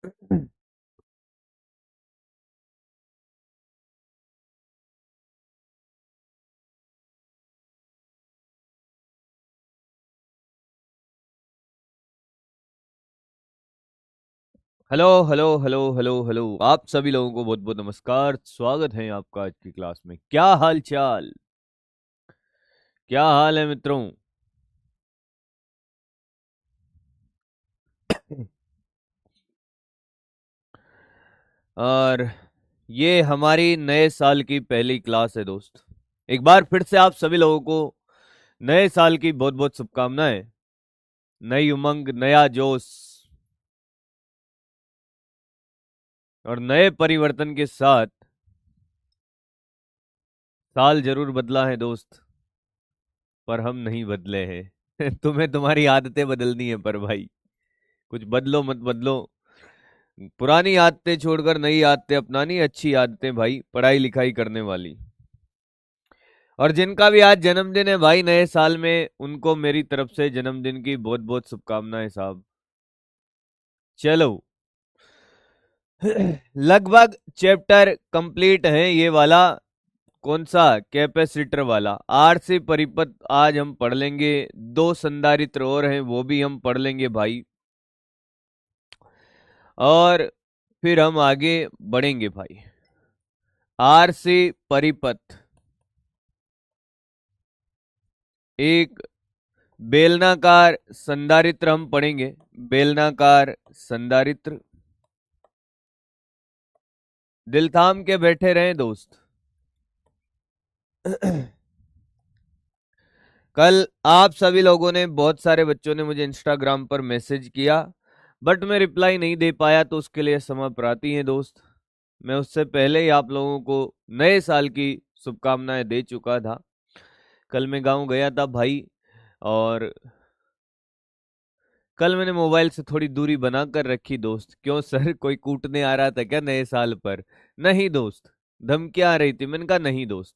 Hello hello hello hello hello. आप सभी लोगों को बहुत बहुत नमस्कार। स्वागत है आपका आज की क्लास में। क्या हाल चाल, क्या हाल है मित्रों? और ये हमारी नए साल की पहली क्लास है दोस्त। एक बार फिर से आप सभी लोगों को नए साल की बहुत बहुत शुभकामनाएं। नई उमंग, नया जोश और नए परिवर्तन के साथ। साल जरूर बदला है दोस्त, पर हम नहीं बदले हैं। तुम्हें तुम्हारी आदतें बदलनी है, पर भाई कुछ बदलो मत बदलो। पुरानी आदतें छोड़कर नई आदतें अपनानी, अच्छी आदतें भाई, पढ़ाई लिखाई करने वाली। और जिनका भी आज जन्मदिन है भाई, नए साल में, उनको मेरी तरफ से जन्मदिन की बहुत बहुत शुभकामनाएं साहब। चलो, लगभग चैप्टर कंप्लीट है ये वाला। कौन सा? कैपेसिटर वाला। आरसी परिपथ आज हम पढ़ लेंगे। दो संधारित्र और हैं, वो भी हम पढ़ लेंगे भाई। और फिर हम आगे बढ़ेंगे भाई। आरसी परिपथ एक बेलनाकार संधारित्र हम पढ़ेंगे। बेलनाकार संधारित्र। दिल थाम के बैठे रहें दोस्त। कल आप सभी लोगों ने, बहुत सारे बच्चों ने मुझे इंस्टाग्राम पर मैसेज किया, बट मैं रिप्लाई नहीं दे पाया, तो उसके लिए क्षमा प्रार्थी हैं दोस्त। मैं उससे पहले ही आप लोगों को नए साल की शुभकामनाएं दे चुका था। कल मैं गांव गया था भाई, और कल मैंने मोबाइल से थोड़ी दूरी बनाकर रखी दोस्त। क्यों सर, कोई कूटने आ रहा था क्या नए साल पर? नहीं दोस्त, धमकियां आ रही थी। मैंने कहा नहीं दोस्त,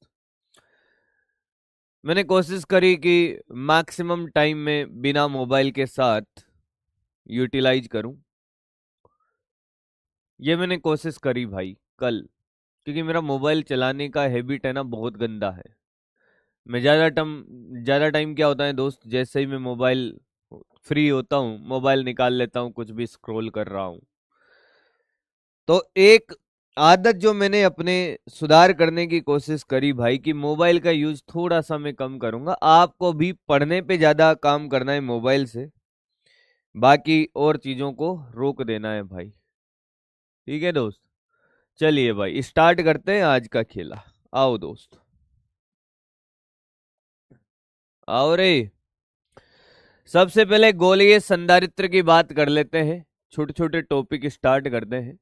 मैंने कोशिश करी कि मैक्सिमम टाइम में बिना मोबाइल के साथ यूटिलाइज करूं। ये मैंने कोशिश करी भाई कल, क्योंकि मेरा मोबाइल चलाने का हैबिट है ना, बहुत गंदा है। मैं ज़्यादा टाइम क्या होता है दोस्त, जैसे ही मैं मोबाइल फ्री होता हूँ, मोबाइल निकाल लेता हूँ, कुछ भी स्क्रॉल कर रहा हूँ। तो एक आदत जो मैंने अपने सुधार करने की कोशिश करी भाई, कि मोबाइल का यूज थोड़ा सा मैं कम करूंगा। आपको भी पढ़ने पे ज्यादा काम करना है मोबाइल से, बाकी और चीजों को रोक देना है भाई। ठीक है दोस्त? चलिए भाई, स्टार्ट करते हैं आज का खेला। आओ दोस्त, आओ रे। सबसे पहले गोलीय संधारित्र की बात कर लेते हैं। छोटे छोटे टॉपिक स्टार्ट करते हैं।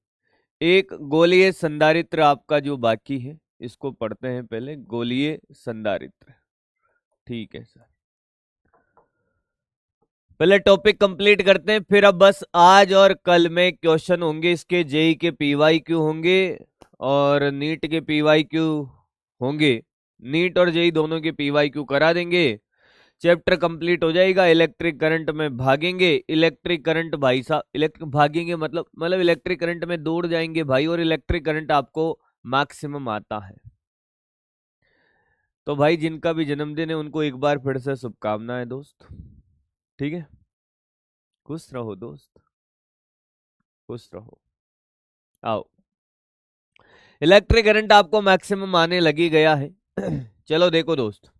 एक गोलीय संधारित्र आपका जो बाकी है, इसको पढ़ते हैं पहले। गोलीय संधारित्र, ठीक है सर। पहले टॉपिक कंप्लीट करते हैं, फिर अब बस आज और कल में क्वेश्चन होंगे इसके। जेई के पीवाई क्यू होंगे और नीट के पीवाई क्यू होंगे। नीट और जेई दोनों के पीवाई क्यू करा देंगे। चैप्टर कंप्लीट हो जाएगा। इलेक्ट्रिक करंट में भागेंगे। इलेक्ट्रिक करंट भाई साहब, इलेक्ट्रिक भागेंगे मतलब इलेक्ट्रिक करंट में दौड़ जाएंगे भाई, और इलेक्ट्रिक करंट आपको मैक्सिमम आता है। तो भाई जिनका भी जन्मदिन है, उनको एक बार फिर से शुभकामनाएं दोस्त। ठीक है? खुश रहो दोस्त, खुश रहो। आओ, इलेक्ट्रिक करंट आपको मैक्सिमम आने लगी गया है। चलो देखो दोस्त,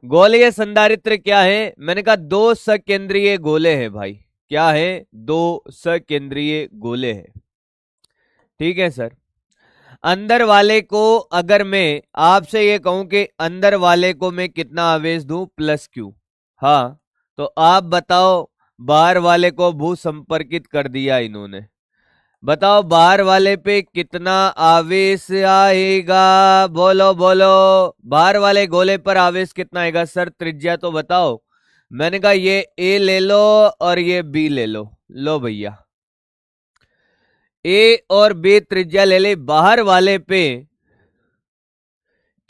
गोलीय संधारित्र क्या है? मैंने कहा दो सकेंद्रीय गोले हैं भाई। क्या है? दो सकेंद्रीय गोले हैं। ठीक है सर। अंदर वाले को अगर मैं आपसे ये कहूं कि अंदर वाले को मैं कितना आवेश दूं? Plus Q. हाँ, तो आप बताओ, बाहर वाले को भू संपर्कित कर दिया इन्होंने। बताओ बाहर वाले पे कितना आवेश आएगा? बोलो बोलो, बाहर वाले गोले पर आवेश कितना आएगा? सर त्रिज्या तो बताओ। मैंने कहा ये ए ले लो और ये बी ले लो। लो भैया, ए और बी त्रिज्या ले ले। बाहर वाले पे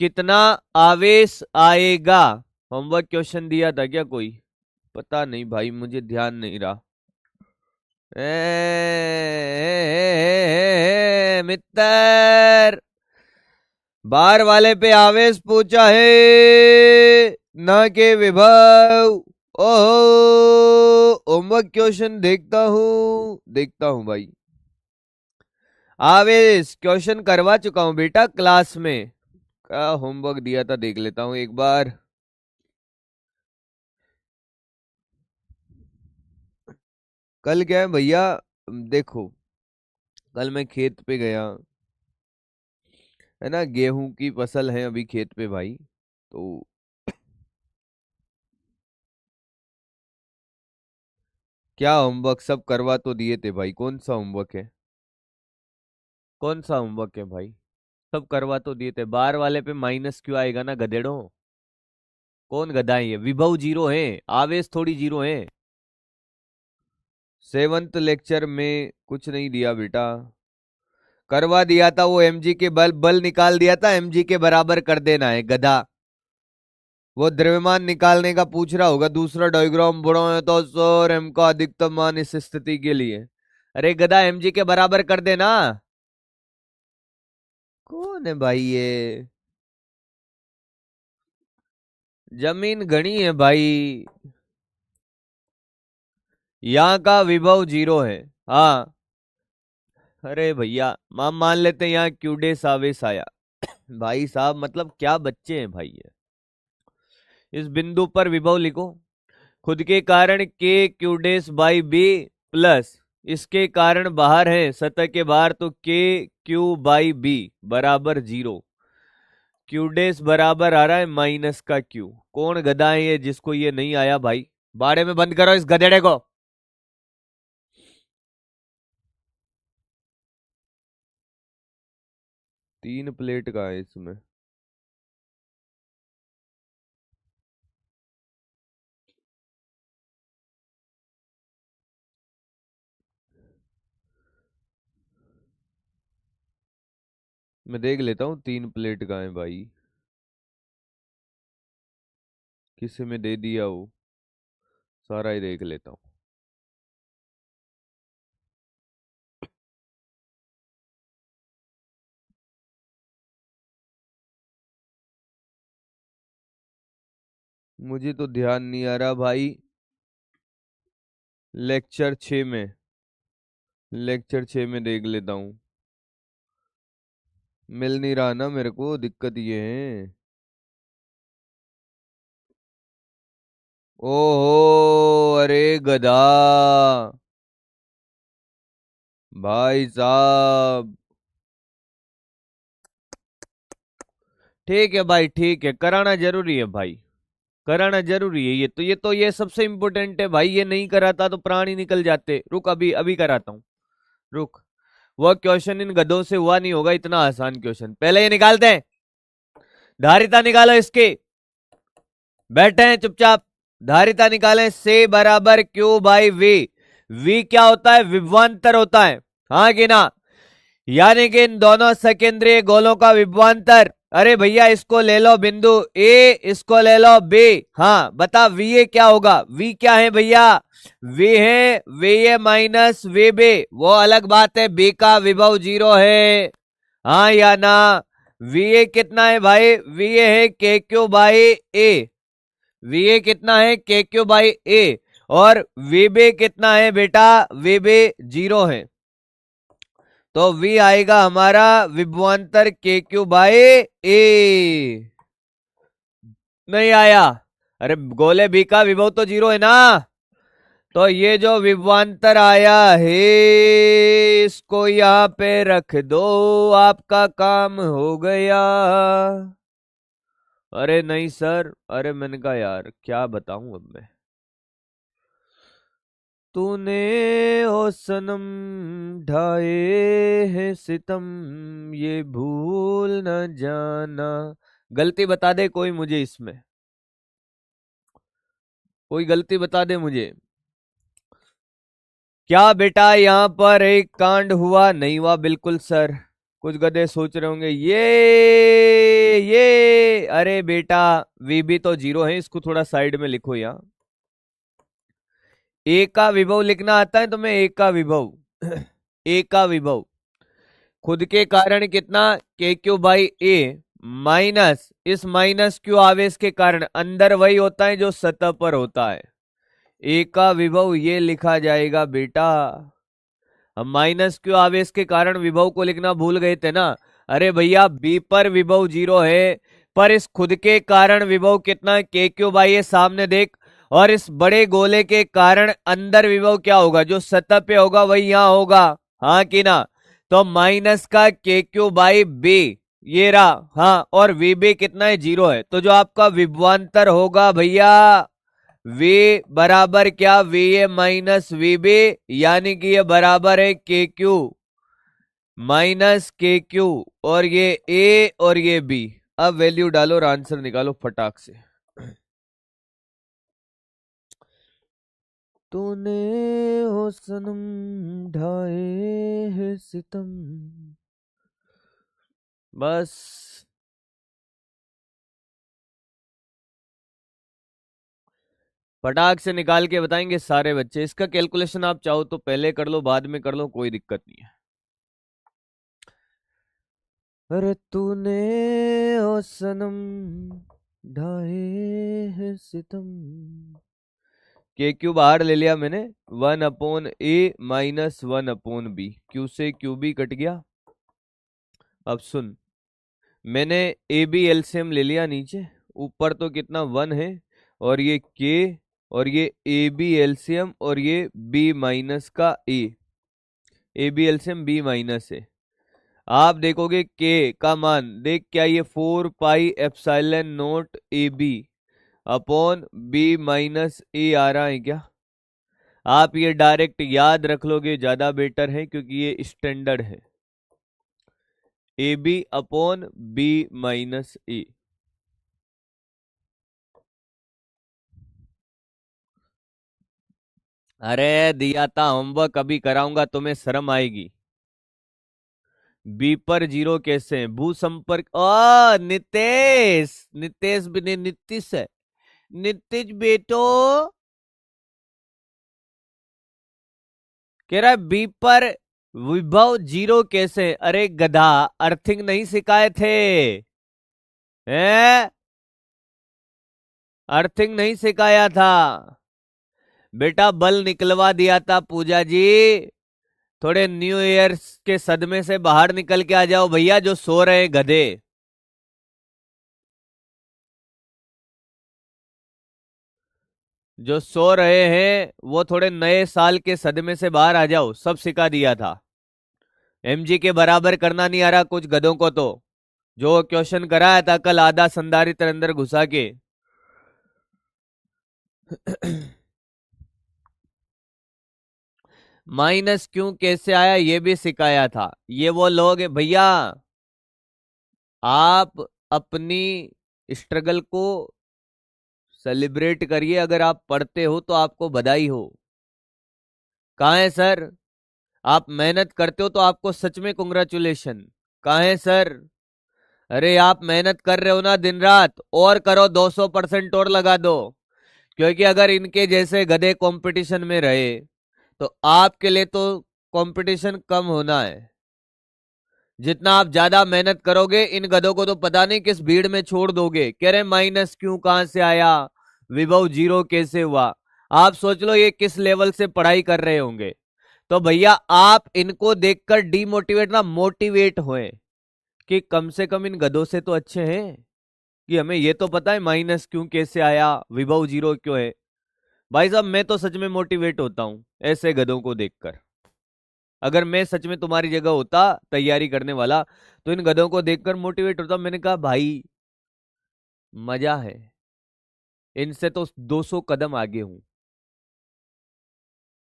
कितना आवेश आएगा? होमवर्क क्वेश्चन दिया था क्या कोई? पता नहीं भाई, मुझे ध्यान नहीं रहा। मित्र, बार वाले पे आवेश पूछा है, न के विभव। ओहो, होमवर्क क्वेश्चन देखता हूं भाई। आवेश क्वेश्चन करवा चुका हूं बेटा क्लास में। क्या होमवर्क दिया था देख लेता हूं एक बार। कल क्या है भैया, देखो, कल मैं खेत पे गया, है ना, गेहूं की फसल है अभी खेत पे भाई। तो क्या होमवर्क सब करवा तो दिए थे भाई, कौन सा होमवर्क है, कौन सा होमवर्क है भाई, सब करवा तो दिए थे। बार वाले पे माइनस क्यों आएगा ना गधेड़ों, कौन गधा है ये, विभव जीरो है, आवेश थोड़ी जीरो है। सेवंथ लेक्चर में कुछ नहीं दिया बेटा, करवा दिया था वो एमजी के बल बल निकाल दिया था, एमजी के बराबर कर देना है गधा। वो द्रव्यमान निकालने का पूछ रहा होगा, दूसरा डायग्राम बड़ा है तो सर एम का अधिकतम मान इस स्थिति के लिए। अरे गधा एमजी के बराबर कर देना। कौन है भाई ये, जमीन घनी है भाई, यहाँ का विभव जीरो है। हाँ, अरे भैया मान लेते हैं यहाँ क्यूडेस आवेश आया। भाई साहब मतलब क्या बच्चे हैं भाई ये। इस बिंदु पर विभव लिखो, खुद के कारण के क्यूडेस बाई बी प्लस इसके कारण बाहर है सतह के बाहर, तो के क्यू बाई बी बराबर जीरो। क्यूडेस बराबर आ रहा है माइनस का क्यू। कौन गधा है ये जिसको ये नहीं आया भाई, बाड़े में बंद करो इस गधेड़े को। तीन प्लेट का है इसमें, मैं देख लेता हूँ तीन प्लेट का है भाई, किसी में दे दिया हो, सारा ही देख लेता हूँ। मुझे तो ध्यान नहीं आ रहा भाई। लेक्चर 6 में, लेक्चर 6 में देख लेता हूँ। मिल नहीं रहा ना मेरे को, दिक्कत ये है। ओहो अरे गधा, भाई साहब, ठीक है भाई, ठीक है, कराना जरूरी है भाई, कराना जरूरी है। ये सबसे इम्पोर्टेंट है भाई, ये नहीं कराता तो प्राण ही निकल जाते। रुक अभी अभी कराता हूँ, रुक। वह क्वेश्चन इन गधों से हुआ नहीं होगा इतना आसान क्वेश्चन, पहले ये निकालते हैं। धारिता निकालो इसके, बैठे हैं चुपचाप। धारिता निकालें, से बराबर क्यू बाई वी। वी क्या होता है, विभवांतर होता है, हाँ कि ना, यानी कि इन दोनों सकेंद्रीय गोलों का विभवांतर। अरे भैया इसको ले लो बिंदु ए, इसको ले लो बी। हाँ बता वी ए क्या होगा, वी क्या है भैया, वी है V A minus V B, वो अलग बात है, बी का विभव जीरो है, हाँ या ना। वी ए कितना है भाई, वी ए है के Q by A, V A कितना है के क्यू बाई ए, और वी बी कितना है बेटा, वी बी जीरो है। तो v आएगा हमारा विभवांतर के क्यू बाई ए। नहीं आया, अरे गोले बी का विभव तो जीरो है ना, तो ये जो विभवांतर आया है इसको यहां पे रख दो, आपका काम हो गया। अरे नहीं सर, अरे मैंने कहा यार क्या बताऊं अब मैं। तूने ओ सनम ढाए हैं सितम, ये भूल न जाना। गलती बता दे कोई मुझे इसमें, कोई गलती बता दे मुझे। क्या बेटा यहाँ पर एक कांड हुआ, नहीं हुआ बिल्कुल सर। कुछ गधे सोच रहे होंगे ये अरे बेटा वी भी तो जीरो है, इसको थोड़ा साइड में लिखो यहाँ। ए का विभव लिखना आता है तुम्हें? ए का विभव ए का विभव खुद के कारण कितना, के क्यू बाई ए, माइनस इस माइनस क्यू आवेश के कारण अंदर वही होता है जो सतह पर होता है। ए का विभव ये लिखा जाएगा बेटा। हम माइनस क्यू आवेश के कारण विभव को लिखना भूल गए थे ना। अरे भैया बी पर विभव 0 है, पर इस खुद के कारण विभव कितना, के क्यू बाई ए, सामने देख। और इस बड़े गोले के कारण अंदर विभव क्या होगा, जो सतह पे होगा वही यहां होगा, हाँ कि ना। तो माइनस का के क्यू बाई बी ये रहा, हाँ, और वी बी कितना है, 0 है। तो जो आपका विभवांतर होगा भैया, वी बराबर क्या, V A minus V B, यानी कि ये बराबर है के क्यू माइनस के क्यू, और ये ए और ये बी। अब वैल्यू डालो और आंसर निकालो फटाक से। तूने हो सनम ढाए है सितम, बस फटाक से निकाल के बताएंगे सारे बच्चे। इसका कैलकुलेशन आप चाहो तो पहले कर लो, बाद में कर लो, कोई दिक्कत नहीं है। अरे तूने ओ सनम ढाए है सितम, के क्यू बाहर ले लिया मैंने, 1/a माइनस 1/b, क्यू से क्यू बी कट गया। अब सुन, मैंने ए बी एलसीएम ले लिया नीचे, ऊपर तो कितना 1 है, और ये के, और ये ए बी एलसीएम, और ये बी माइनस का A B LCM B minus है। आप देखोगे के का मान, देख क्या ये 4 pi epsilon nought A B upon B minus A आ रहा है क्या? आप ये डायरेक्ट याद रख लोगे ज्यादा बेटर है, क्योंकि ये स्टैंडर्ड है, A B upon B minus A. अरे दिया था होमवर्क, अभी कराऊंगा, तुम्हें शर्म आएगी। बी पर 0 कैसे है? भू संपर्क, ओ नितेश, नितेश भी नहीं, नीतीश है, नीतीश बेटो कह रहा है बी पर विभव 0 कैसे? अरे गधा, अर्थिंग नहीं सिखाए थे हैं? अर्थिंग नहीं सिखाया था बेटा, बल निकलवा दिया था पूजा जी। थोड़े न्यू ईयर के सदमे से बाहर निकल के आ जाओ भैया, जो सो रहे हैं गधे। जो सो रहे हैं वो थोड़े नए साल के सदमे से बाहर आ जाओ, सब सिखा दिया था। एमजी के बराबर करना नहीं आ रहा कुछ गधों को, तो जो क्वेश्चन कराया था कल आधा संधारित्र अंदर घुसा के माइनस क्यों कैसे आया ये भी सिखाया था। ये वो लोग हैं भैया, आप अपनी स्ट्रगल को सेलिब्रेट करिए। अगर आप पढ़ते हो तो आपको बधाई हो। कहाँ है सर? आप मेहनत करते हो तो आपको सच में कॉन्ग्रेचुलेशन। कहाँ है सर? अरे आप मेहनत कर रहे हो ना दिन रात, और करो, 200% और लगा दो। क्योंकि अगर इनके जैसे गधे कंपटीशन में रहे तो आपके लिए तो कंपटीशन कम होना है। जितना आप ज्यादा मेहनत करोगे, इन गधों को तो पता नहीं किस भीड़ में छोड़ दोगे। कह रहे माइनस क्यों कहां से आया, विभव 0 कैसे हुआ। आप सोच लो ये किस लेवल से पढ़ाई कर रहे होंगे। तो भैया आप इनको देखकर डीमोटिवेट ना मोटिवेट होए, कि कम से कम इन गधों से तो अच्छे हैं, कि हमें ये तो पता है माइनस क्यों कैसे आया, विभव 0 क्यों है। भाई साहब मैं तो सच में मोटिवेट होता हूं ऐसे गधों को देखकर। अगर मैं सच में तुम्हारी जगह होता तैयारी करने वाला, तो इन गधों को देखकर मोटिवेट होता। मैंने कहा भाई मजा है, इनसे तो 200 कदम आगे हूं।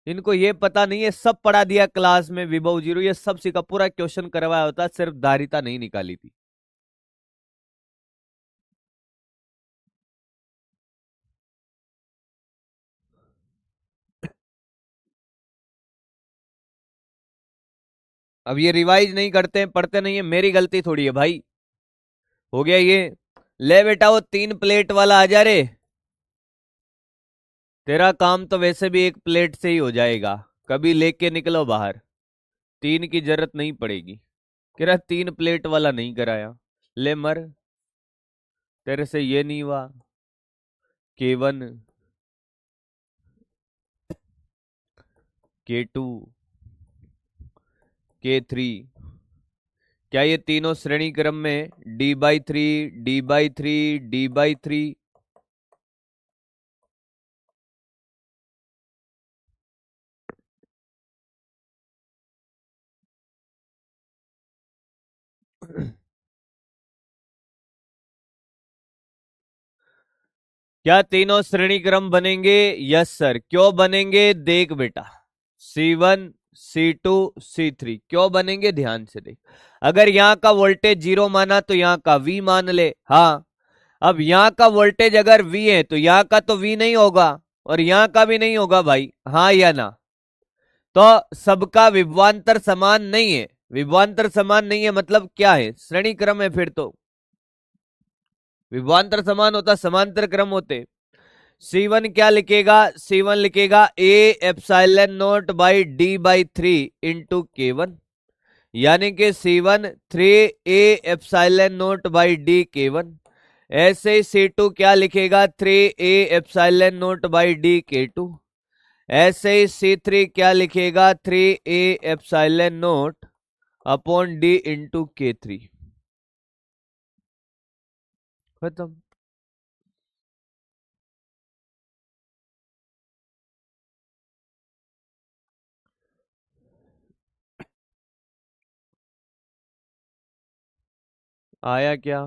इनको ये पता नहीं है, सब पढ़ा दिया क्लास में, विभव 0 ये सब सीखा, पूरा क्वेश्चन करवाया होता, सिर्फ धारिता नहीं निकाली थी। अब ये रिवाइज नहीं करते हैं, पढ़ते नहीं है, मेरी गलती थोड़ी है भाई। हो गया ये, ले बेटा वो 3 प्लेट वाला आ जा रे। तेरा काम तो वैसे भी एक प्लेट से ही हो जाएगा, कभी लेके निकलो बाहर, तीन की जरूरत नहीं पड़ेगी। कह रहा तीन प्लेट वाला नहीं कराया, ले मर, तेरे से ये नहीं हुआ। K1, K2, K3, क्या ये तीनों श्रेणी क्रम में D/3, D/3, D/3? क्या तीनों श्रेणी क्रम बनेंगे? Yes sir. क्यों बनेंगे देख बेटा, C1, C2, C3 क्यों बनेंगे ध्यान से देख। अगर यहाँ का वोल्टेज 0 माना तो यहाँ का V मान ले। हाँ, अब यहाँ का वोल्टेज अगर V है तो यहाँ का तो V नहीं होगा और यहाँ का भी नहीं होगा भाई, हाँ या ना? तो सबका विभवांतर समान नहीं है। विभवांतर समान नहीं है मतलब क्या है? श्रेणी क्रम है। फिर तो विभवांतर समान होता समांतर क्रम होते। C1 क्या लिखेगा? C1 लिखेगा A epsilon not by D/3 into K1, यानी कि C1 3A epsilon not by D K1। ऐसे ही C2 क्या लिखेगा? 3A epsilon not by D K2। ऐसे ही C3 क्या लिखेगा? 3A epsilon not upon D into K3। खत्म। आया क्या?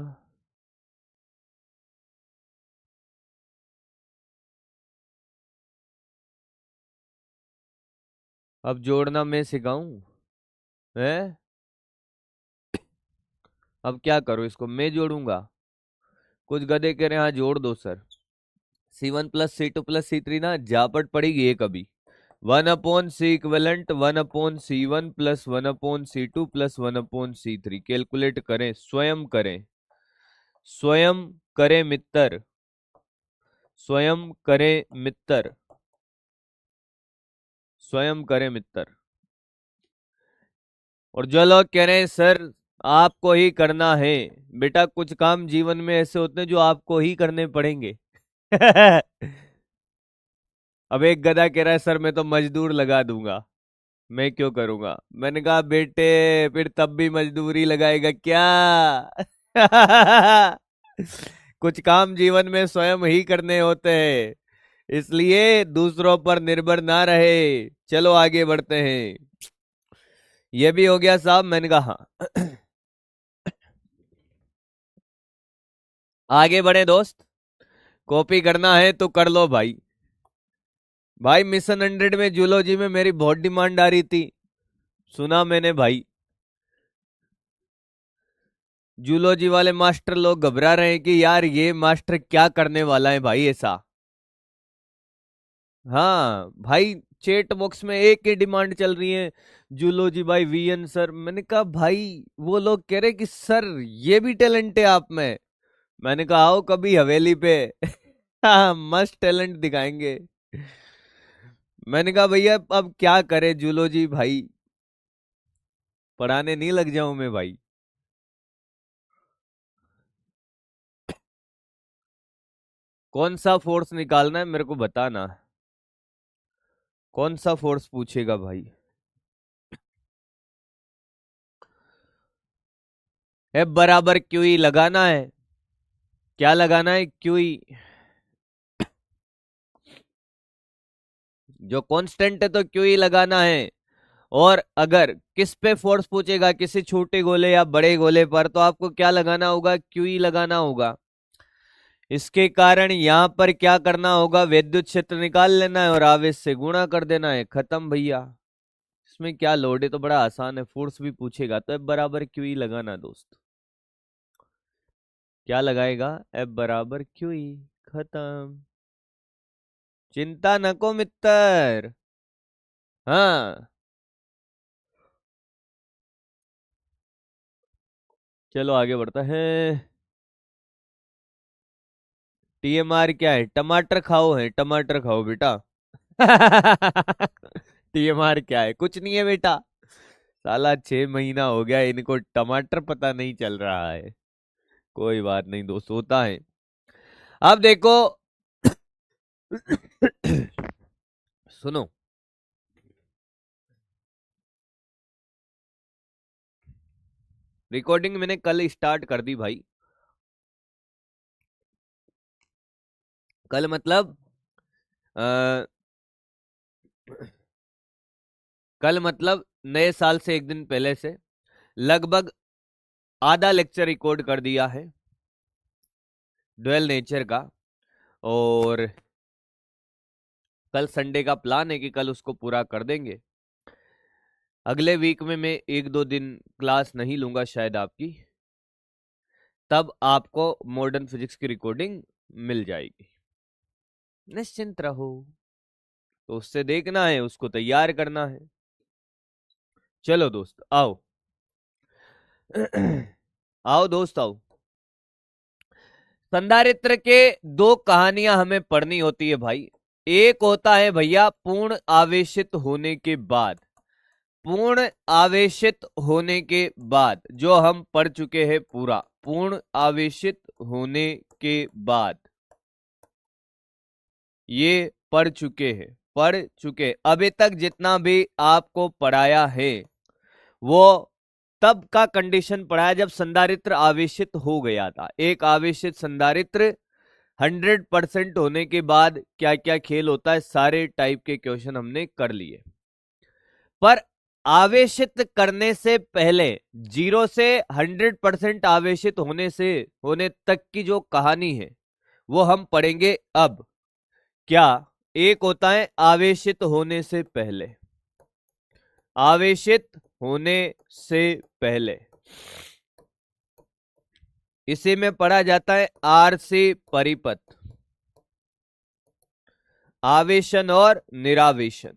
अब जोड़ना मैं सिखाऊं? है? अब क्या करो, इसको मैं जोड़ूंगा? कुछ गधे कह रहे हैं हाँ जोड़ दो sir. C1 plus C2 plus C3 ना जापट पड़ेगी एक अभी। 1/C equivalent 1/C1 plus 1/C2 plus 1/C3 calculate करें, स्वयं करें, स्वयं करें मित्र, स्वयं करें मित्र, स्वयं करें मित्र। और जो लोग कह रहे हैं सर आपको ही करना है, बेटा कुछ काम जीवन में ऐसे होते हैं जो आपको ही करने पड़ेंगे। अब एक गधा कह रहा है सर मैं तो मजदूर लगा दूंगा, मैं क्यों करूंगा? मैंने कहा बेटे फिर तब भी मजदूरी लगाएगा क्या? कुछ काम जीवन में स्वयं ही करने होते हैं, इसलिए दूसरों पर निर्भर ना रहे। चलो आगे बढ़ते हैं। ये भी हो गया साहब? मैंने कहा हाँ। आगे बढ़े दोस्त, कॉपी करना है तो कर लो भाई। भाई मिशन 100 में जूलॉजी में मेरी बहुत डिमांड आ रही थी, सुना मैंने भाई। जूलॉजी वाले मास्टर लोग घबरा रहे हैं कि यार ये मास्टर क्या करने वाला है भाई ऐसा। हाँ भाई, चैट बॉक्स में एक ही डिमांड चल रही है, जूलॉजी भाई VN सर। मैंने कहा भाई, वो लोग कह रहे कि सर ये भी टैलेंट है आप में। मैंने कहा आओ कभी हवेली पे। हाँ मस्त टैलेंट दिखाएंगे। मैंने कहा भैया अब क्या करे जूलॉजी भाई, पढ़ाने नहीं लग जाऊं मैं भाई? कौन सा फोर्स निकालना है मेरे को बताना, कौन सा फोर्स पूछेगा भाई? F बराबर QE लगाना है। क्या लगाना है? QE, जो कांस्टेंट है तो QE लगाना है। और अगर किस पे फोर्स पूछेगा, किसी छोटे गोले या बड़े गोले पर, तो आपको क्या लगाना होगा? QE लगाना होगा। इसके कारण यहां पर क्या करना होगा? विद्युत क्षेत्र निकाल लेना है और आवेश से गुणा कर देना है, खत्म भैया। इसमें क्या लोड है, तो बड़ा आसान है। फोर्स भी पूछेगा तो F बराबर QE लगाना दोस्त। क्या लगाएगा? F बराबर QE, खत्म। चिंता नको मित्र। हाँ, चलो आगे बढ़ता है। टीएमआर क्या है? टमाटर खाओ है, टमाटर खाओ बेटा। टीएमआर क्या है? कुछ नहीं है बेटा। साला 6 महीना हो गया इनको टमाटर पता नहीं चल रहा है। कोई बात नहीं दोस्त, होता है। अब देखो। सुनो, रिकॉर्डिंग मैंने कल स्टार्ट कर दी भाई। कल मतलब आ, कल मतलब नए साल से एक दिन पहले से लगभग आधा लेक्चर रिकॉर्ड कर दिया है ड्वेल नेचर का। और कल संडे का प्लान है कि कल उसको पूरा कर देंगे। अगले वीक में मैं 1-2 दिन क्लास नहीं लूंगा शायद आपकी, तब आपको मॉडर्न फिजिक्स की रिकॉर्डिंग मिल जाएगी, निश्चिंत रहो। तो उससे देखना है, उसको तैयार करना है। चलो दोस्त आओ। आओ दोस्त आओ। संधारित्र के दो कहानियां हमें पढ़नी होती है भाई। एक होता है भैया पूर्ण आवेशित होने के बाद। पूर्ण आवेशित होने के बाद जो हम पढ़ चुके हैं पूरा, पूर्ण आवेशित होने के बाद ये पढ़ चुके अभी तक जितना भी आपको पढ़ाया है वो तब का कंडीशन पढ़ाया जब संधारित्र आवेशित हो गया था। एक आवेशित संधारित्र 100% होने के बाद क्या क्या खेल होता है, सारे टाइप के क्वेश्चन हमने कर लिए। पर आवेशित करने से पहले 0 से 100% आवेशित होने तक की जो कहानी है वो हम पढ़ेंगे अब। क्या? एक होता है आवेशित होने से पहले, आवेशित होने से पहले इसी में पढ़ा जाता है आरसी परिपथ, आवेशन और निरावेशन।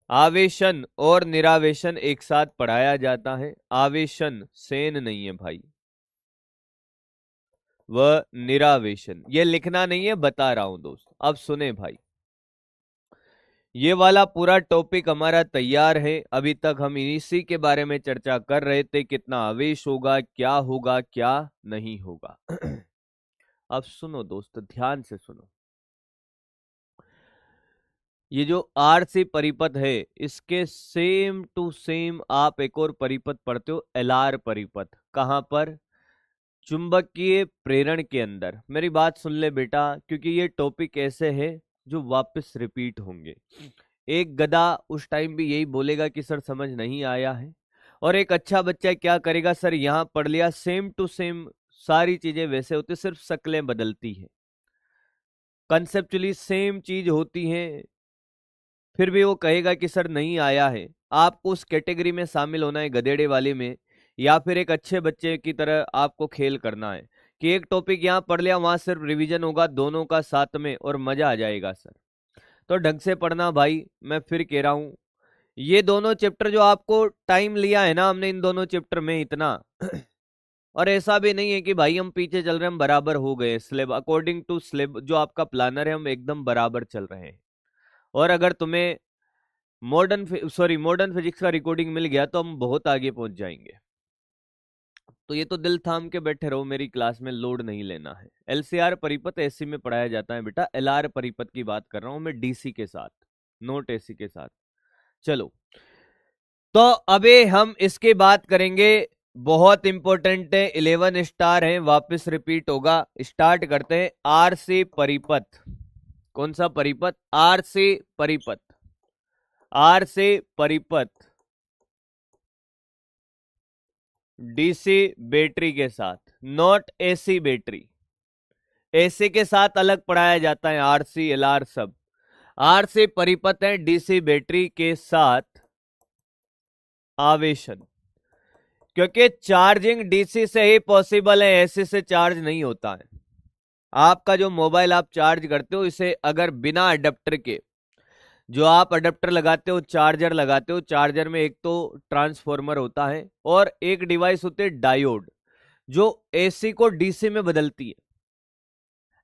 आवेशन और निरावेशन एक साथ पढ़ाया जाता है। आवेशन सेन नहीं है भाई, वह निरावेशन। ये लिखना नहीं है, बता रहा हूं दोस्त। अब सुने भाई, ये वाला पूरा टॉपिक हमारा तैयार है। अभी तक हम इसी के बारे में चर्चा कर रहे थे, कितना आवेश होगा, क्या नहीं होगा। अब सुनो दोस्त, ध्यान से सुनो। ये जो आरसी परिपथ है इसके सेम टू सेम आप एक और परिपथ पढ़ते हो, एलआर परिपथ। कहां पर? चुंबकीय प्रेरण के अंदर। मेरी बात सुन ले बेटा, क्योंकि ये टॉपिक ऐसे है जो वापस रिपीट होंगे। एक गधा उस टाइम भी यही बोलेगा कि सर समझ नहीं आया है, और एक अच्छा बच्चा क्या करेगा, सर यहां पढ़ लिया, सेम टू सेम सारी चीजें वैसे होती, सिर्फ शक्लें बदलती हैं, कंसेप्चुअली सेम चीज होती हैं, फिर भी वो कहेगा कि सर नहीं आया है। आपको उस कैटेगरी में शामिल होना है, गधेड़े वाले में, या फिर एक अच्छे बच्चे की तरह आपको खेल करना है कि एक टॉपिक यहाँ पढ़ लिया, वहां सिर्फ रिवीजन होगा दोनों का साथ में और मजा आ जाएगा सर। तो ढंग से पढ़ना भाई, मैं फिर कह रहा हूं। ये दोनों चैप्टर जो आपको टाइम लिया है ना हमने इन दोनों चैप्टर में इतना, और ऐसा भी नहीं है कि भाई हम पीछे चल रहे हैं, हम बराबर हो गए स्लेब, अकॉर्डिंग टू स्लेब जो आपका प्लानर है हम एकदम बराबर चल रहे हैं। और अगर तुम्हें मॉडर्न फिजिक्स का रिकॉर्डिंग मिल गया तो हम बहुत आगे पहुंच जाएंगे। तो ये तो दिल थाम के बैठे रहो, मेरी क्लास में लोड नहीं लेना है। एलसीआर परिपथ एसी में पढ़ाया जाता है बेटा, एलआर परिपथ की बात कर रहा हूं मैं, डीसी के साथ, नोट एसी के साथ। चलो, तो अभी हम इसकी बात करेंगे, बहुत इंपॉर्टेंट है, 11 स्टार है, वापस रिपीट होगा। स्टार्ट करते हैं। आरसी परिपथ। कौन सा परिपथ? आरसी परिपथ। आरसी परिपथ डीसी बैटरी के साथ, नॉट एसी बैटरी। एसी के साथ अलग पढ़ाया जाता है, आरसी एलआर सब। आरसी परिपथ है डीसी बैटरी के साथ आवेशन, क्योंकि चार्जिंग डीसी से ही पॉसिबल है, एसी से चार्ज नहीं होता है। आपका जो मोबाइल आप चार्ज करते हो, इसे अगर बिना अडेप्टर के, जो आप अडेप्टर लगाते हो, चार्जर लगाते हो, चार्जर में एक तो ट्रांसफॉर्मर होता है और एक डिवाइस होती है डायोड, जो एसी को डीसी में बदलती है।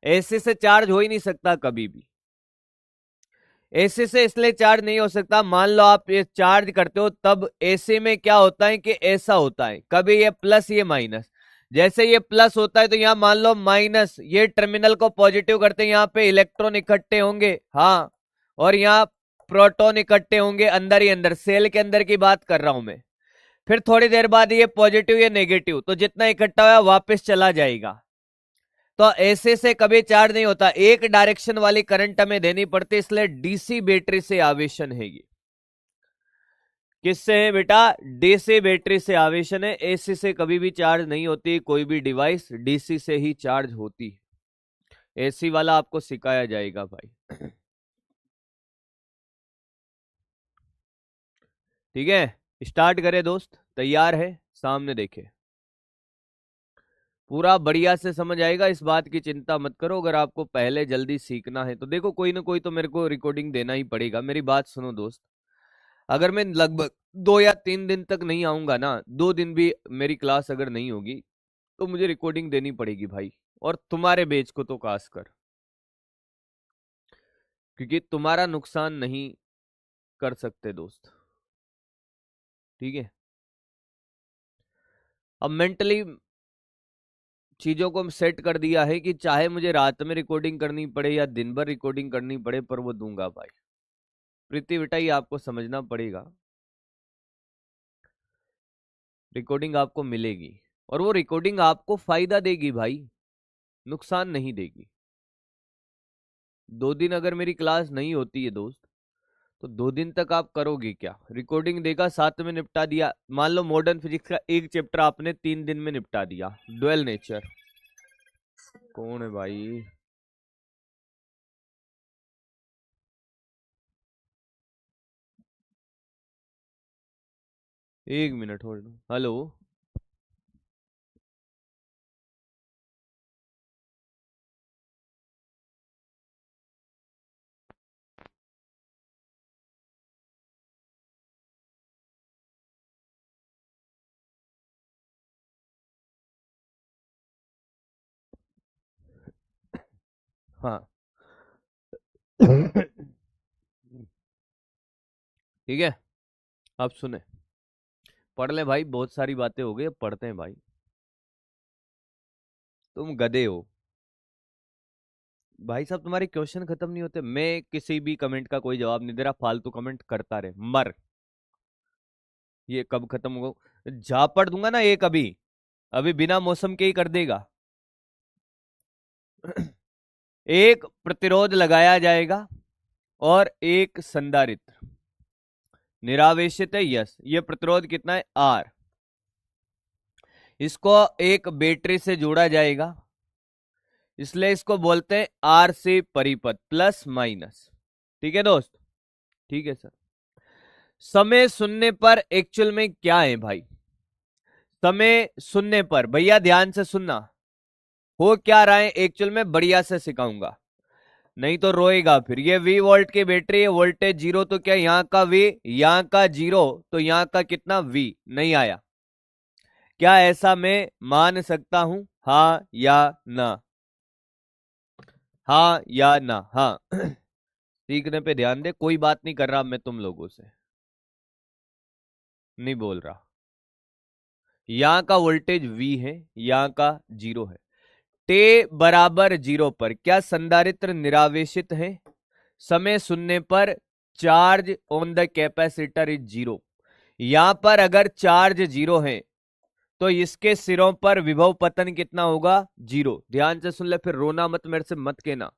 एसी से चार्ज हो ही नहीं सकता कभी भी। एसी से इसलिए चार्ज नहीं हो सकता, मान लो आप ये चार्ज करते हो तब एसी में क्या होता है कि ऐसा होता है, कभी ये प्लस ये माइनस। जैसे ये प्लस होता है तो यहां मान लो माइनस, ये टर्मिनल को पॉजिटिव करते हैं, यहां पे इलेक्ट्रॉन इकट्ठे होंगे, हाँ, और यहाँ प्रोटॉन इकट्ठे होंगे अंदर ही अंदर, सेल के अंदर की बात कर रहा हूं मैं। फिर थोड़ी देर बाद ये पॉजिटिव ये नेगेटिव, तो जितना इकट्ठा हुआ वापस चला जाएगा। तो ऐसे से कभी चार्ज नहीं होता, एक डायरेक्शन वाली करंट हमें देनी पड़ती, इसलिए डीसी बैटरी से आवेशन है ये। किससे है बेटा? डीसी बैटरी से आवेशन है। एसी से कभी भी चार्ज नहीं होती कोई भी डिवाइस, डीसी से ही चार्ज होती है। एसी वाला आपको सिखाया जाएगा भाई। ठीक है, स्टार्ट करें दोस्त, तैयार है? सामने देखे, पूरा बढ़िया से समझ आएगा, इस बात की चिंता मत करो। अगर आपको पहले जल्दी सीखना है तो देखो कोई ना कोई तो मेरे को रिकॉर्डिंग देना ही पड़ेगा। मेरी बात सुनो दोस्त, अगर मैं लगभग 2 या 3 दिन तक नहीं आऊंगा ना, 2 दिन भी मेरी क्लास अगर नहीं होगी तो मुझे रिकॉर्डिंग देनी पड़ेगी भाई, और तुम्हारे बेच को तो खास कर, क्योंकि तुम्हारा नुकसान नहीं कर सकते दोस्त। ठीक है, अब मेंटली चीजों को सेट कर दिया है कि चाहे मुझे रात में रिकॉर्डिंग करनी पड़े या दिन भर रिकॉर्डिंग करनी पड़े, पर वो दूंगा भाई। प्रीति बेटा ये आपको समझना पड़ेगा, रिकॉर्डिंग आपको मिलेगी और वो रिकॉर्डिंग आपको फायदा देगी भाई, नुकसान नहीं देगी। 2 दिन अगर मेरी क्लास नहीं होती है दोस्त, तो 2 दिन तक आप करोगे क्या? रिकॉर्डिंग देगा, साथ में निपटा दिया। मान लो मॉडर्न फिजिक्स का एक चैप्टर आपने 3 दिन में निपटा दिया, ड्वेल नेचर। कौन है भाई? एक मिनट होल्ड। हेलो, हाँ। ठीक है, अब सुने, पढ़ ले भाई, बहुत सारी बातें हो गई, अब पढ़ते हैं भाई। तुम गधे हो भाई साहब, तुम्हारे क्वेश्चन खत्म नहीं होते। मैं किसी भी कमेंट का कोई जवाब नहीं दे रहा, फालतू कमेंट करता रहे मर। ये कब खत्म होगा? झापड़ दूंगा ना एक, अभी अभी बिना मौसम के ही कर देगा। एक प्रतिरोध लगाया जाएगा और एक संधारित्र निरावेशित है, यस। ये प्रतिरोध कितना है? आर। इसको एक बैटरी से जोड़ा जाएगा, इसलिए इसको बोलते हैं आर से परिपथ, प्लस माइनस। ठीक है दोस्त? ठीक है सर। समय सुनने पर एक्चुअल में क्या है भाई? समय सुनने पर भैया ध्यान से सुनना, हो क्या रहा है एक्चुअल में बढ़िया से सिखाऊंगा, नहीं तो रोएगा फिर। ये V वोल्ट की बैटरी है, वोल्टेज 0, तो क्या यहाँ का V, यहाँ का 0, तो यहाँ का कितना V नहीं आया। क्या ऐसा मैं मान सकता हूं? हाँ या ना? हाँ या ना? हाँ। सीखने पे ध्यान दे, कोई बात नहीं कर रहा मैं तुम लोगों से, नहीं बोल रहा। यहाँ का वोल्टेज V है, यहाँ का 0 है। टे बराबर 0 पर क्या संधारित्र निरावेशित है? समय सुनने पर charge on the capacitor is 0। यहां पर अगर चार्ज 0 है तो इसके सिरों पर विभव पतन कितना होगा? 0। ध्यान से सुन ले, फिर रोना मत, मेरे से मत कहना।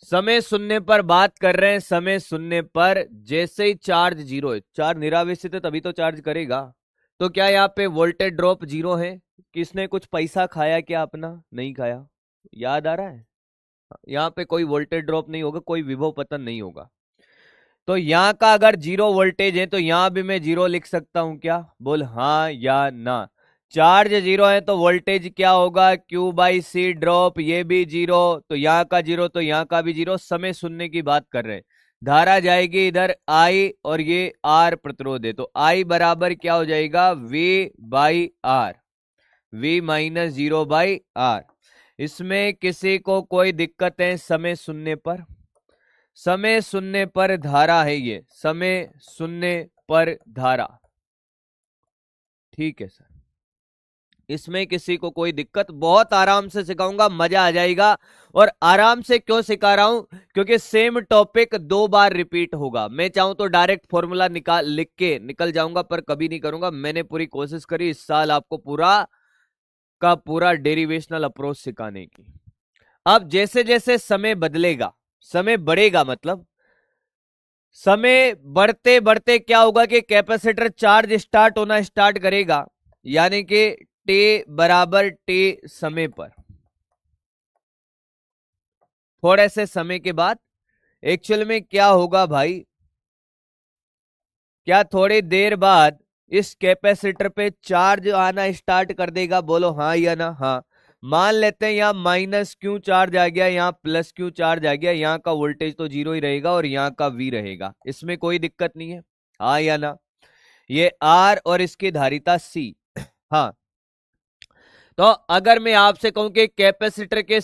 समय सुनने पर बात कर रहे हैं, समय सुनने पर जैसे ही चार्ज 0 है, चार्ज निरावेशित है तभी तो चार्ज करेगा, तो क्या यहाँ पे वोल्टेज ड्रॉप 0 है? किसने कुछ पैसा खाया क्या अपना? नहीं खाया, याद आ रहा है? यहाँ पे कोई वोल्टेज ड्रॉप नहीं होगा, कोई विभव पतन नहीं होगा। तो यहाँ का अगर 0 वोल्टेज है तो यहाँ भी मैं 0 लिख सकता हूं क्या? बोल हाँ या ना। चार्ज 0 है तो वोल्टेज क्या होगा? Q/C ड्रॉप, ये भी 0, तो यहाँ का 0 तो यहाँ का भी 0। समय सुनने की बात कर रहे हैं। धारा जाएगी इधर I और ये R प्रतिरोध है, तो I बराबर क्या हो जाएगा? V/R, V -0/R। इसमें किसी को कोई दिक्कत है समय सुनने पर? समय सुनने पर धारा है, ये समय सुनने पर धारा। ठीक है सर, इसमें किसी को कोई दिक्कत? बहुत आराम से सिखाऊंगा, मजा आ जाएगा। और आराम से क्यों सिखा रहा हूं? क्योंकि सेम टॉपिक 2 बार रिपीट होगा। मैं चाहूं तो डायरेक्ट फॉर्मूला निकाल लिख के निकल जाऊंगा, पर कभी नहीं करूंगा। मैंने पूरी कोशिश करी इस साल आपको पूरा का पूरा डेरिवेशनल अप्रोच सिखाने की। अब जैसे जैसे समय बदलेगा, समय बढ़ेगा, मतलब समय बढ़ते बढ़ते क्या होगा कि कैपेसिटर चार्ज स्टार्ट होना स्टार्ट करेगा, यानी कि टे बराबर टे समय पर थोड़े से समय के बाद एक्चुअल में क्या होगा भाई, क्या थोड़ी देर बाद इस कैपेसिटर पे चार्ज आना स्टार्ट कर देगा? बोलो हाँ या ना। हाँ, मान लेते हैं यहां माइनस क्यू चार्ज आ गया, यहां प्लस क्यू चार्ज आ गया, यहां का वोल्टेज तो जीरो ही रहेगा और यहां का वी रहेगा, इसमें कोई दिक्कत नहीं है। हाँ या ना? ये आर और इसकी धारिता सी। हाँ, तो अगर मैं आपसे कहूं कि कैपेसिटर के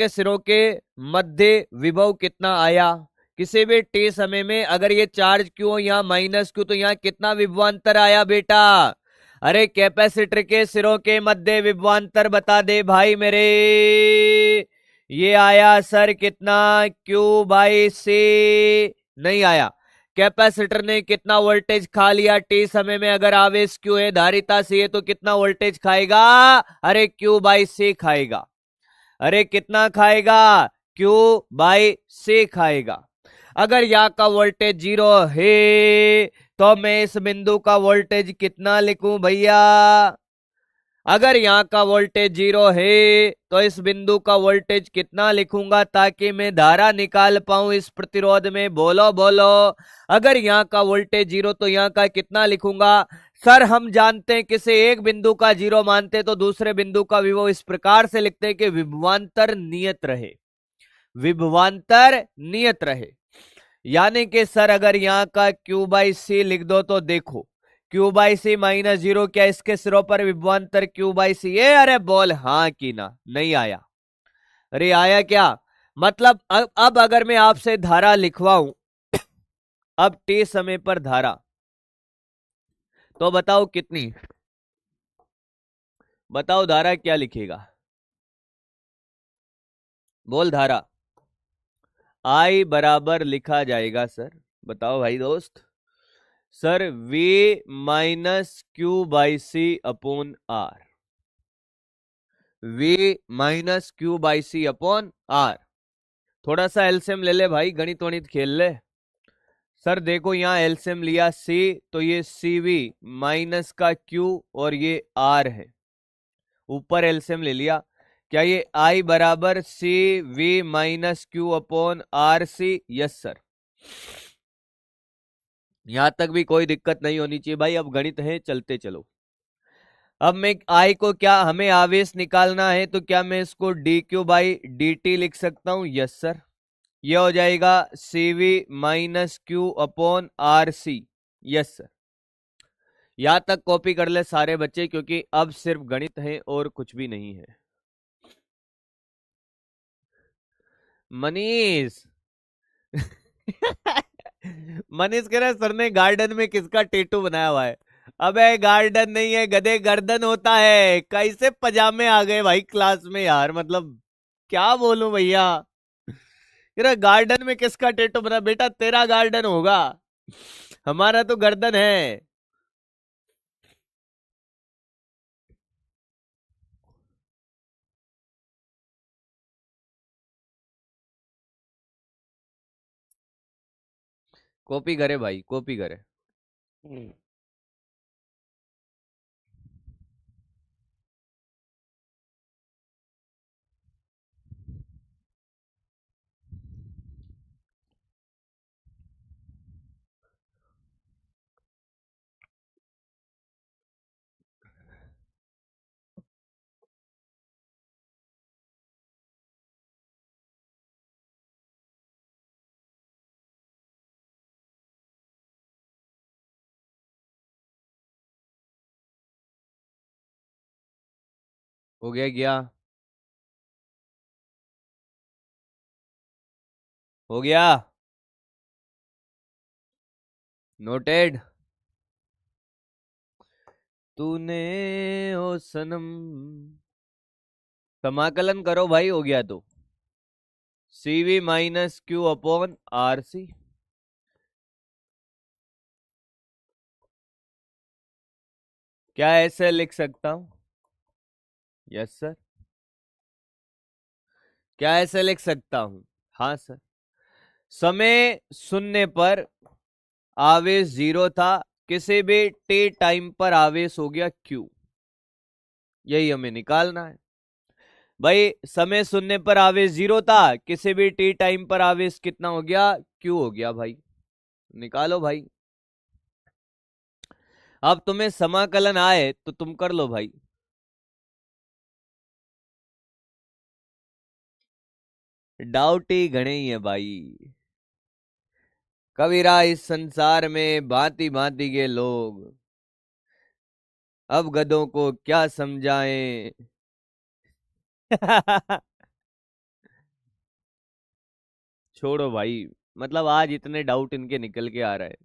सिरों के मध्य विभव कितना आया किसी भी टी समय में, अगर ये चार्ज क्यों यहाँ माइनस क्यों, तो यहाँ कितना विभवांतर आया बेटा? अरे कैपेसिटर के सिरों के मध्य विभवांतर बता दे भाई मेरे। ये आया सर कितना? क्यू बाई सी। नहीं आया। कैपेसिटर ने कितना वोल्टेज खा लिया टी समय में? अगर आवेश क्यू है, धारिता सी है, तो कितना वोल्टेज खाएगा? अरे क्यू बाई सी खाएगा। अरे कितना खाएगा? क्यू बाई सी खाएगा। अगर यहाँ का वोल्टेज जीरो है तो मैं इस बिंदु का वोल्टेज कितना लिखूं भैया? अगर यहाँ का वोल्टेज जीरो है तो इस बिंदु का वोल्टेज कितना लिखूंगा ताकि मैं धारा निकाल पाऊं इस प्रतिरोध में? बोलो बोलो। अगर यहाँ का वोल्टेज जीरो तो यहाँ का कितना लिखूंगा? सर हम जानते हैं किसी एक बिंदु का जीरो मानते तो दूसरे बिंदु का विभव इस प्रकार से लिखते हैं कि विभवांतर नियत रहे, विभवांतर नियत रहे। यानी कि सर अगर यहाँ का क्यू बाई सी लिख दो तो देखो Q by C minus zero, क्या इसके सिरों पर विभवांतर क्यू बाई सी है? अरे बोल हाँ की ना। नहीं आया। अरे आया क्या? मतलब अब अगर मैं आपसे धारा लिखवाऊं, अब टी समय पर धारा, तो बताओ कितनी? बताओ धारा क्या लिखेगा? बोल धारा। आई बराबर लिखा जाएगा सर, बताओ भाई दोस्त, sir V minus Q by C upon R. V minus Q by C upon R. थोड़ा सा एलसीएम ले ले भाई, गणित वणित खेल ले। सर देखो यहाँ एलसीएम लिया सी, तो ये सी वी माइनस का क्यू और ये आर है, ऊपर एलसीएम ले लिया। क्या ये आई बराबर C V minus Q upon R C? Yes sir. यहां तक भी कोई दिक्कत नहीं होनी चाहिए भाई। अब गणित है, चलते चलो। अब मैं आई को, क्या हमें आवेश निकालना है, तो क्या मैं इसको D Q by D T लिख सकता हूं? Yes sir. ये हो जाएगा C V minus Q upon R C. Yes sir. यहां तक कॉपी कर ले सारे बच्चे, क्योंकि अब सिर्फ गणित है और कुछ भी नहीं है। मनीष मनीष कह रहा है, सर ने गार्डन में किसका टेटू बनाया हुआ है? अबे गार्डन नहीं है गधे, गर्दन होता है। कैसे पजामे आ गए भाई क्लास में यार, मतलब क्या बोलूं भैया। तेरा गार्डन में किसका टेटू बना? बेटा तेरा गार्डन होगा, हमारा तो गर्दन है। कॉपी करे भाई, कॉपी करे। हम्म। हो गया क्या? हो गया? नोटेड। तूने ओ सनम। समाकलन करो भाई, हो गया तो CV minus Q upon RC। क्या ऐसे लिख सकता हूं? Yes sir. क्या ऐसे लिख सकता हूं? हाँ सर। समय शून्य पर आवेश 0 था, किसी भी टी टाइम पर आवेश हो गया Q। यही हमें निकालना है भाई। समय शून्य पर आवेश 0 था, किसी भी टी टाइम पर आवेश कितना हो गया? Q हो गया भाई। निकालो भाई। अब तुम्हें समाकलन आए तो तुम कर लो भाई। डाउट ही घने ही है भाई। कबीरा इस संसार में भांति भांति के लोग, अब गधों को क्या समझाएं। छोड़ो भाई। मतलब आज इतने डाउट इनके निकल के आ रहा है।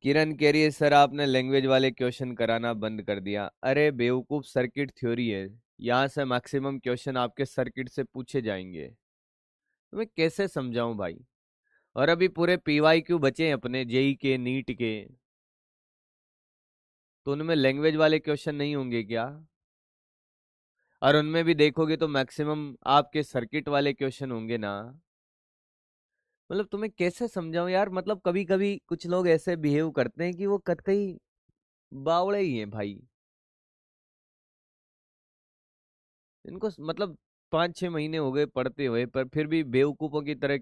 किरण कह रही है सर आपने लैंग्वेज वाले क्वेश्चन कराना बंद कर दिया। अरे बेवकूफ, सर्किट थ्योरी है। यहाँ से मैक्सिमम क्वेश्चन आपके सर्किट से पूछे जाएंगे। तो मैं कैसे समझाऊं भाई? और अभी पूरे PYQ बचे हैं अपने जेई के, नीट के। तो उनमें लैंग्वेज वाले क्वेश्चन नहीं होंगे क्या? और उनमें भी देखोगे तो मैक्सिमम आपके सर्किट वाले क्वेश्चन होंगे ना। मतलब तुम्हें कैसे समझाऊं यार? मतलब कभी कभी कुछ लोग ऐसे बिहेव करते हैं कि वो कतई बावड़े ही हैं भाई। इनको मतलब 5-6 महीने हो गए पढ़ते हुए, पर फिर भी बेवकूफों की तरह।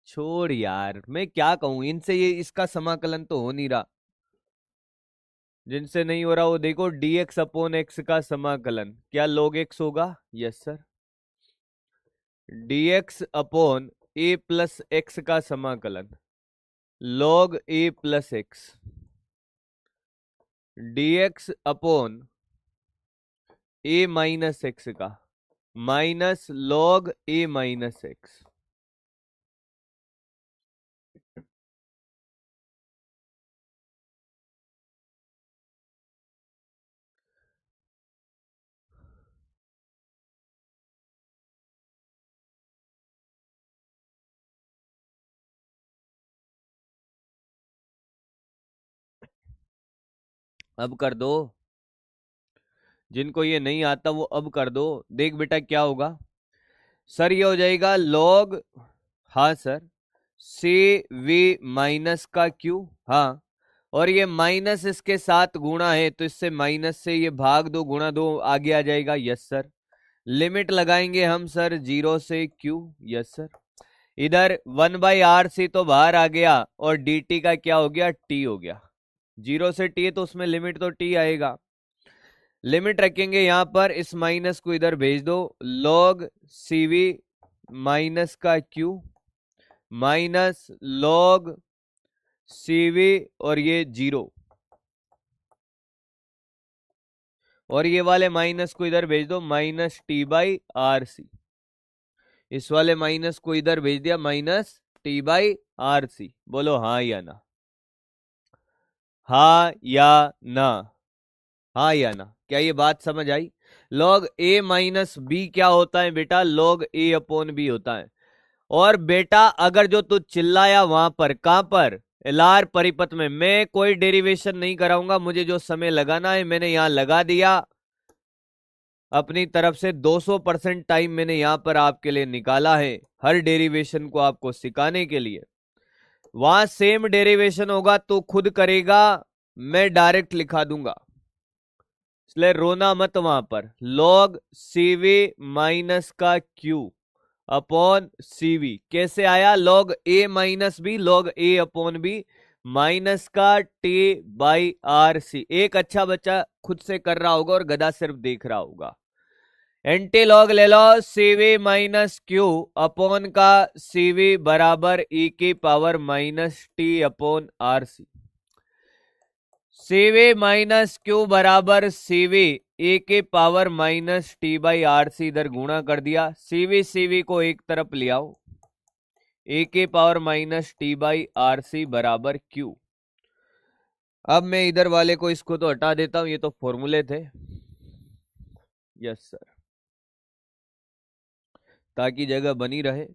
छोड़ यार, मैं क्या कहूं इनसे, ये इसका समाकलन तो हो नहीं रहा। जिनसे नहीं हो रहा वो देखो, dx अपॉन एक्स का समाकलन क्या log x होगा? Yes sir. dx upon a plus X का समाकलन log a plus X. dx upon a minus X का minus log a minus X. अब कर दो। जिनको ये नहीं आता वो अब कर दो। देख बेटा क्या होगा। सर ये हो जाएगा log, हाँ सर, सी वी माइनस का क्यू। हाँ, और ये माइनस इसके साथ गुणा है तो इससे माइनस से ये भाग दो, गुणा दो, आगे आ जाएगा। Yes sir. लिमिट लगाएंगे हम सर 0 से Q। Yes sir. इधर 1/RC तो बाहर आ गया और dt का क्या हो गया? T हो गया। 0 से T है तो उसमें लिमिट तो T आएगा। लिमिट रखेंगे यहां पर, इस माइनस को इधर भेज दो। log CV माइनस का Q माइनस log CV और ये 0, और ये वाले माइनस को इधर भेज दो, माइनस T/RC। इस वाले माइनस को इधर भेज दिया, माइनस T/RC। बोलो हाँ या ना? हाँ या ना? हाँ या ना? क्या ये बात समझ आई? log A माइनस बी क्या होता है बेटा? log A अपॉन बी होता है। और बेटा अगर जो तू चिल्लाया वहां पर, कहां पर? LR परिपथ में, मैं कोई डेरिवेशन नहीं कराऊंगा। मुझे जो समय लगाना है मैंने यहां लगा दिया। अपनी तरफ से 200% टाइम मैंने यहां पर आपके लिए निकाला है, हर डेरिवेशन को आपको सिखाने के लिए। वहां सेम डेरिवेशन होगा तो खुद करेगा, मैं डायरेक्ट लिखा दूंगा, इसलिए रोना मत वहां पर। log CV माइनस का Q अपॉन CV कैसे आया? log A minus B, log A upon B minus का T/RC। एक अच्छा बच्चा खुद से कर रहा होगा और गधा सिर्फ देख रहा होगा। एंटी लॉग ले लो, CV माइनस क्यू अपॉन का CV बराबर E की power minus T upon RC। CV minus Q बराबर सीवी ए के power minus T by R C, इधर गुणा कर दिया। सीवी सीवी को एक तरफ ले आओ, ए के power minus T by R C बराबर क्यू। अब मैं इधर वाले को इसको तो हटा देता हूं, ये तो फॉर्मूले थे। यस सर, ताकि जगह बनी रहे।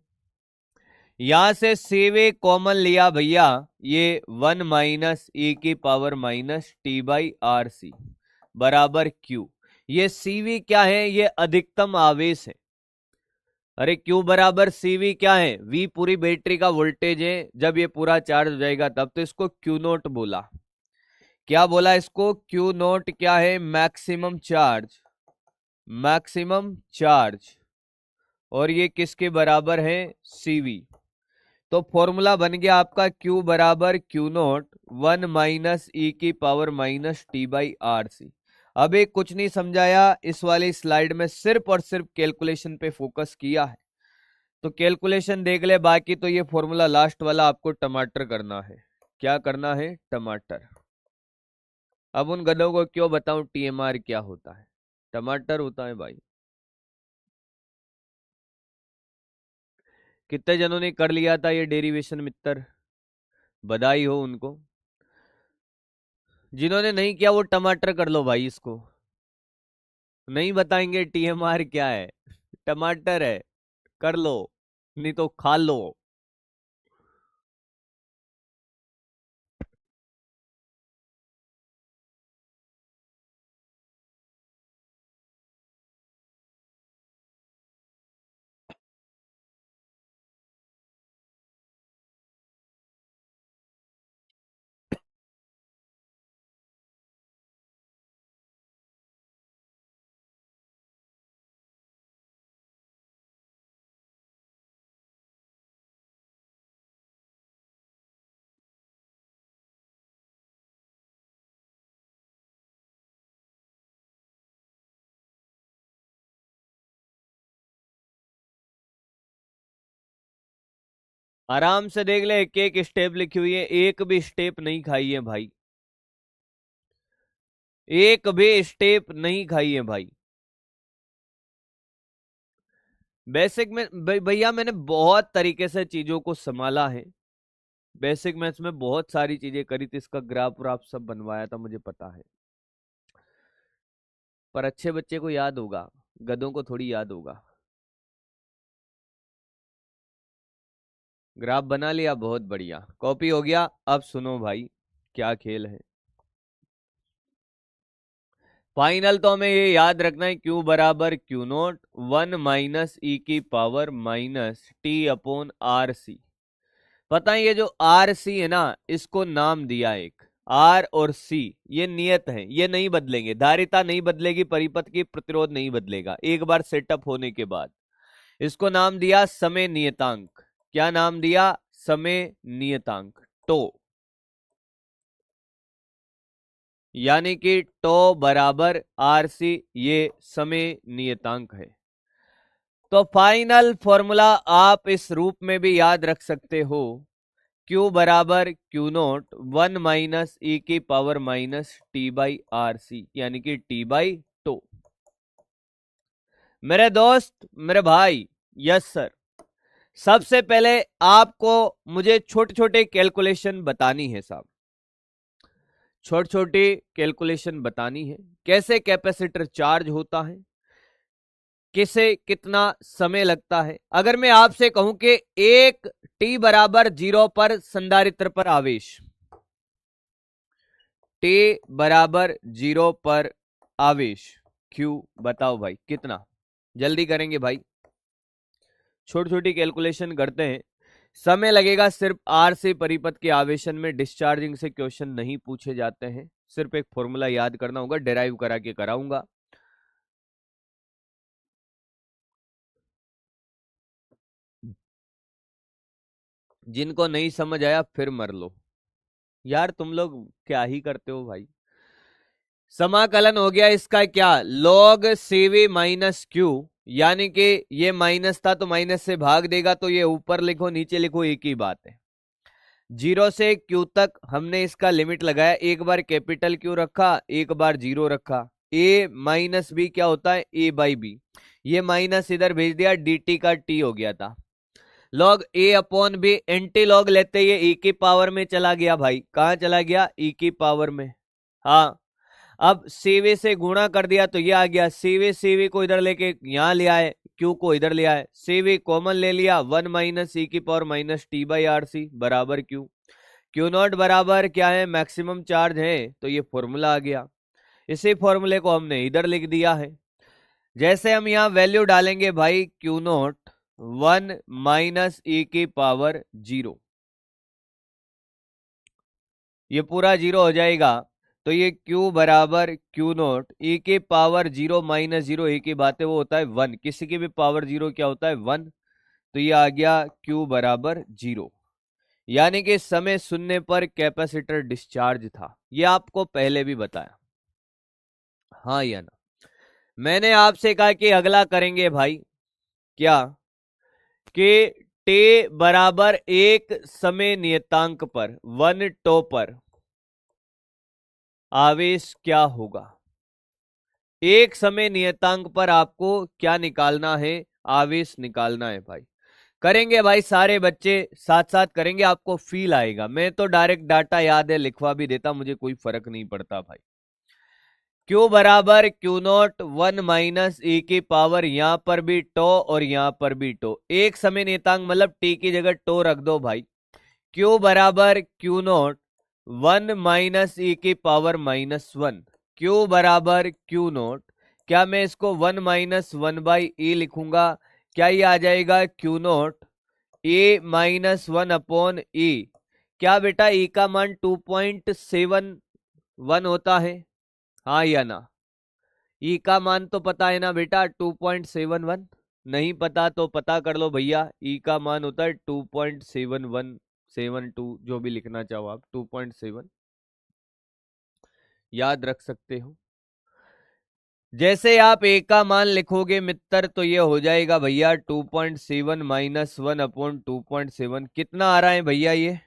यहां से सीवी कॉमन लिया भैया, ये 1 माइनस ए की power minus T by R C बराबर क्यू। ये सीवी क्या है? ये अधिकतम आवेश है। अरे क्यू बराबर सीवी क्या है? वी पूरी बैटरी का वोल्टेज है, जब ये पूरा चार्ज हो जाएगा तब। तो इसको क्यू नोट बोला। क्या बोला इसको? क्यू नोट क्या है? Maximum charge, maximum charge. और ये किसके बराबर है? सीवी। तो फॉर्मूला बन गया आपका Q बराबर क्यू नोट 1 माइनस ई की power minus T by R C. अब एक कुछ नहीं समझाया इस वाली स्लाइड में, सिर्फ और सिर्फ कैलकुलेशन पे फोकस किया है। तो कैलकुलेशन देख ले, बाकी तो ये फॉर्मूला लास्ट वाला आपको टमाटर करना है। क्या करना है? टमाटर। अब उन गधों को क्यों बताऊं टीएमआर क्या होता है? टमाटर होता है भाई। कितने जनों ने कर लिया था ये डेरिवेशन मित्र? बधाई हो उनको। जिन्होंने नहीं किया वो टमाटर कर लो भाई इसको। नहीं बताएंगे टीएमआर क्या है? टमाटर है, कर लो, नहीं तो खा लो। आराम से देख ले, एक एक स्टेप लिखी हुई है, एक भी स्टेप नहीं खाई है भाई, एक भी स्टेप नहीं खाई है भाई। बेसिक में भैया मैंने बहुत तरीके से चीजों को संभाला है। बेसिक मैथ्स में बहुत सारी चीजें करी थी, इसका ग्राफ व्राफ सब बनवाया था, मुझे पता है। पर अच्छे बच्चे को याद होगा, गधों को थोड़ी याद होगा। ग्राफ बना लिया, बहुत बढ़िया, कॉपी हो गया। अब सुनो भाई, क्या खेल है। फाइनल तो हमें ये याद रखना है, क्यू बराबर क्यू नोट 1 माइनस ई की power minus T upon R C. पता है ये जो आर सी है ना, इसको नाम दिया एक, आर और सी ये नियत है, ये नहीं बदलेंगे, धारिता नहीं बदलेगी, परिपथ की प्रतिरोध नहीं बदलेगा एक बार सेटअप होने के बाद। इसको नाम दिया समय नियतांक। क्या नाम दिया? समय नियतांक, टो। यानी कि टो बराबर आर सी, ये समय नियतांक है। तो फाइनल फॉर्मूला आप इस रूप में भी याद रख सकते हो, Q बराबर क्यू नोट 1 माइनस ई की power minus T by R C, यानी कि टी बाई टो। मेरे दोस्त, मेरे भाई, यस सर, सबसे पहले आपको मुझे छोटे छोटे कैलकुलेशन बतानी है साहब, छोटी छोटी कैलकुलेशन बतानी है। कैसे कैपेसिटर चार्ज होता है, किसे कितना समय लगता है। अगर मैं आपसे कहूं कि एक टी बराबर 0 पर संधारित्र पर आवेश, टी बराबर 0 पर आवेश Q, बताओ भाई कितना? जल्दी करेंगे भाई, छोटी छोटी कैलकुलेशन करते हैं। समय लगेगा सिर्फ आर से परिपथ के आवेशन में डिस्चार्जिंग से क्वेश्चन नहीं पूछे जाते हैं, सिर्फ एक फॉर्मूला याद करना होगा, डेराइव करा के कराऊंगा। जिनको नहीं समझ आया फिर मर लो यार, तुम लोग क्या ही करते हो भाई। समाकलन हो गया इसका क्या? log cv माइनस क्यू, यानी कि ये माइनस था तो माइनस से भाग देगा, तो ये ऊपर लिखो नीचे लिखो एक ही बात है। जीरो से क्यू तक हमने इसका लिमिट लगाया, एक बार कैपिटल क्यू रखा, एक बार जीरो रखा। ए माइनस बी क्या होता है, ए बाई बी। ये माइनस इधर भेज दिया, डी टी का टी हो गया था। लॉग ए अपॉन बी, एंटी लॉग लेते ये ई की पावर में चला गया भाई, कहां चला गया, ई की पावर में। हाँ, अब सीवी से गुणा कर दिया तो ये आ गया, सीवी को इधर लेके यहां ले आए, क्यू को इधर ले आए, सीवी कॉमन ले लिया, 1 माइनस ई की power minus T by R C बराबर क्यू। क्यू नॉट बराबर क्या है, मैक्सिमम चार्ज है, तो ये फॉर्मूला आ गया। इसी फॉर्मूले को हमने इधर लिख दिया है। जैसे हम यहां वैल्यू डालेंगे भाई, क्यू नॉट 1 माइनस ई की पावर 0, ये पूरा जीरो हो जाएगा। तो ये Q बराबर क्यू नोट ई की पावर 0 माइनस 0, ए की बात है वो होता है 1, किसी की भी पावर 0 क्या होता है 1। तो ये आ गया Q बराबर 0, यानी कि समय शून्य पर कैपेसिटर डिस्चार्ज था। ये आपको पहले भी बताया, हाँ या ना। मैंने आपसे कहा कि अगला करेंगे भाई, क्या कि टे बराबर एक समय नियतांक पर 1 टो पर आवेश क्या होगा। एक समय नियतांक पर आपको क्या निकालना है, आवेश निकालना है भाई। करेंगे भाई, सारे बच्चे साथ साथ करेंगे, आपको फील आएगा। मैं तो डायरेक्ट डाटा याद है लिखवा भी देता, मुझे कोई फर्क नहीं पड़ता भाई। क्यू बराबर क्यू नॉट 1 माइनस ई की पावर, यहां पर भी टो और यहां पर भी टो, एक समय नियतांक मतलब टी की जगह टो रख दो भाई। क्यू बराबर क्यू नॉट 1 माइनस ई की पावर -1, क्यू बराबर क्यू नॉट, क्या मैं इसको 1 माइनस 1 बाई ई लिखूंगा, क्या ये आ जाएगा Q nought A minus 1 upon E. क्या बेटा ई का मान 2.71 होता है, हाँ या ना। ई का मान तो पता है ना बेटा, 2.71। नहीं पता तो पता कर लो भैया, ई का मान होता है 2.7172, जो भी लिखना चाहो आप, 2.7 याद रख सकते हो। जैसे आप ए का मान लिखोगे मित्र, तो ये हो जाएगा भैया 2.7 माइनस 1 अपॉन 2.7, कितना आ रहा है भैया ये,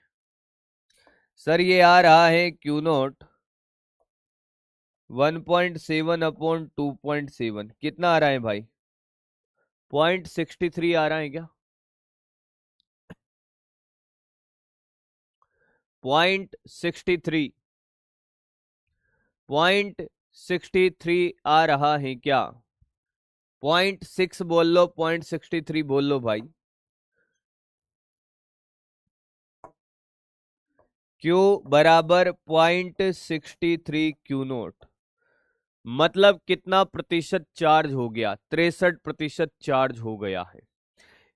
सर ये आ रहा है क्यू नोट 1.7 अपॉन 2.7, कितना आ रहा है भाई, 0.63 आ रहा है क्या, 0.63, 0.63 आ रहा है क्या, 0.6 बोल लो, 0.63 बोल लो भाई। क्यू बराबर 0.63 क्यू नोट, मतलब कितना प्रतिशत चार्ज हो गया, 63% चार्ज हो गया है।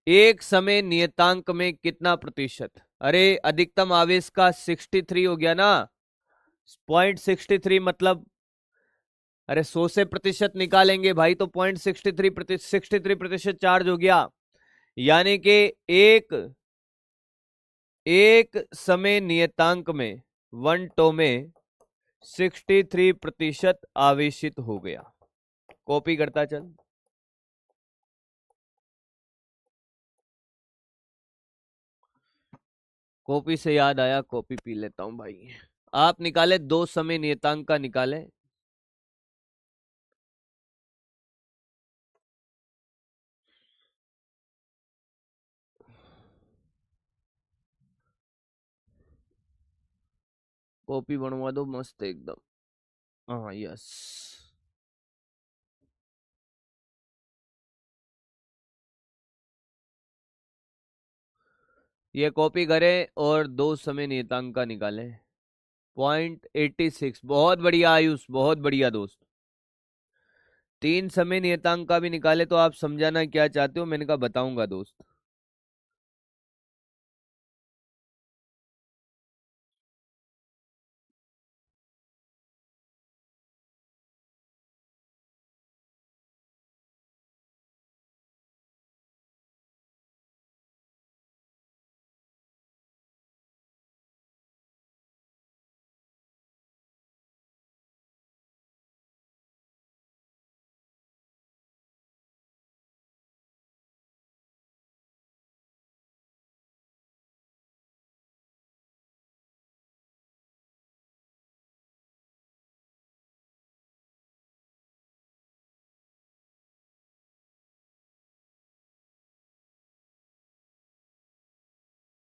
एक समय नियतांक में कितना प्रतिशत, अरे अधिकतम आवेश का 63 हो गया ना, 0.63 मतलब, अरे 100 से प्रतिशत निकालेंगे भाई तो 0.63 चार्ज हो गया, यानी कि एक एक समय नियतांक में 1 टो में 63% आवेशित हो गया। कॉपी करता चल, कॉपी से याद आया, कॉपी पी लेता हूं भाई। आप निकाले, दो समय नियतांक का निकाले, कॉपी बनवा दो मस्त एकदम। हाँ यस, ये कॉपी करें और दो समय नियतांक का निकालें। 0.86, बहुत बढ़िया आयुष, बहुत बढ़िया दोस्त। तीन समय नियतांक का भी निकाले तो आप समझाना क्या चाहते हो, मैंने कहा बताऊंगा दोस्त।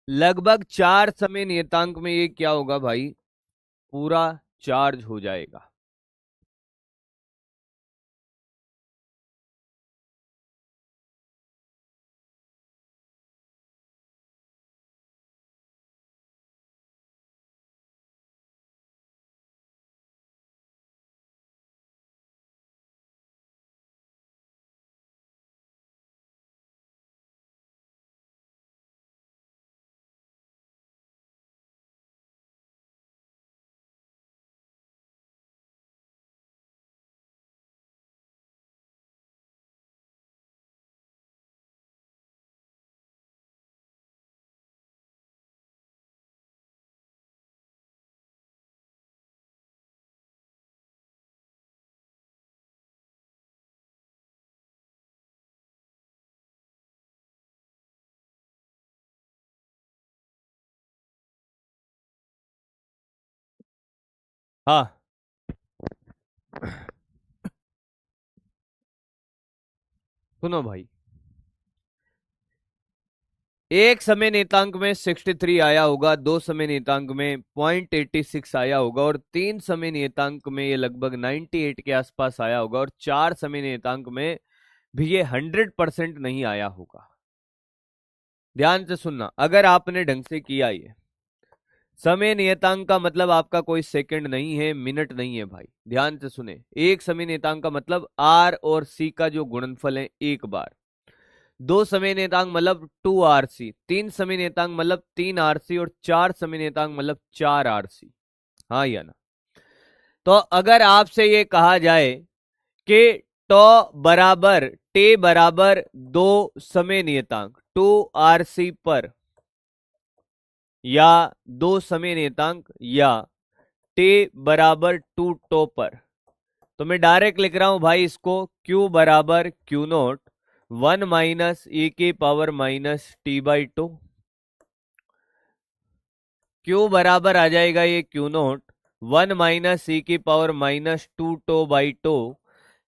लगभग 4 समय नियतांक में ये क्या होगा भाई, पूरा चार्ज हो जाएगा। हाँ, सुनो भाई, एक समय नियतांक में 63 आया होगा, दो समय नियतांक में 0.86 आया होगा, और तीन समय नियतांक में ये लगभग 98 के आसपास आया होगा, और चार समय नियतांक में भी ये 100% नहीं आया होगा। ध्यान से सुनना, अगर आपने ढंग से किया ये, समय नियतांक का मतलब आपका कोई सेकंड नहीं है, मिनट नहीं है भाई। ध्यान से सुने, एक समय नियतांक का मतलब आर और सी का जो गुणनफल है एक बार, दो समय नियतांक मतलब 2RC, तीन समय नियतांक मतलब 3RC, और चार समय नियतांक मतलब 4RC। हाँ या ना? तो अगर आपसे ये कहा जाए कि टॉ बराबर टे बराबर दो समय नियतांक 2RC पर, या दो समय नियतांक, या टे बराबर 2 टो पर, तो मैं डायरेक्ट लिख रहा हूं भाई इसको, Q बराबर Q0 1 माइनस e की पावर माइनस T/2। Q बराबर आ जाएगा ये Q0 1 माइनस e की पावर माइनस 2 टो/टो,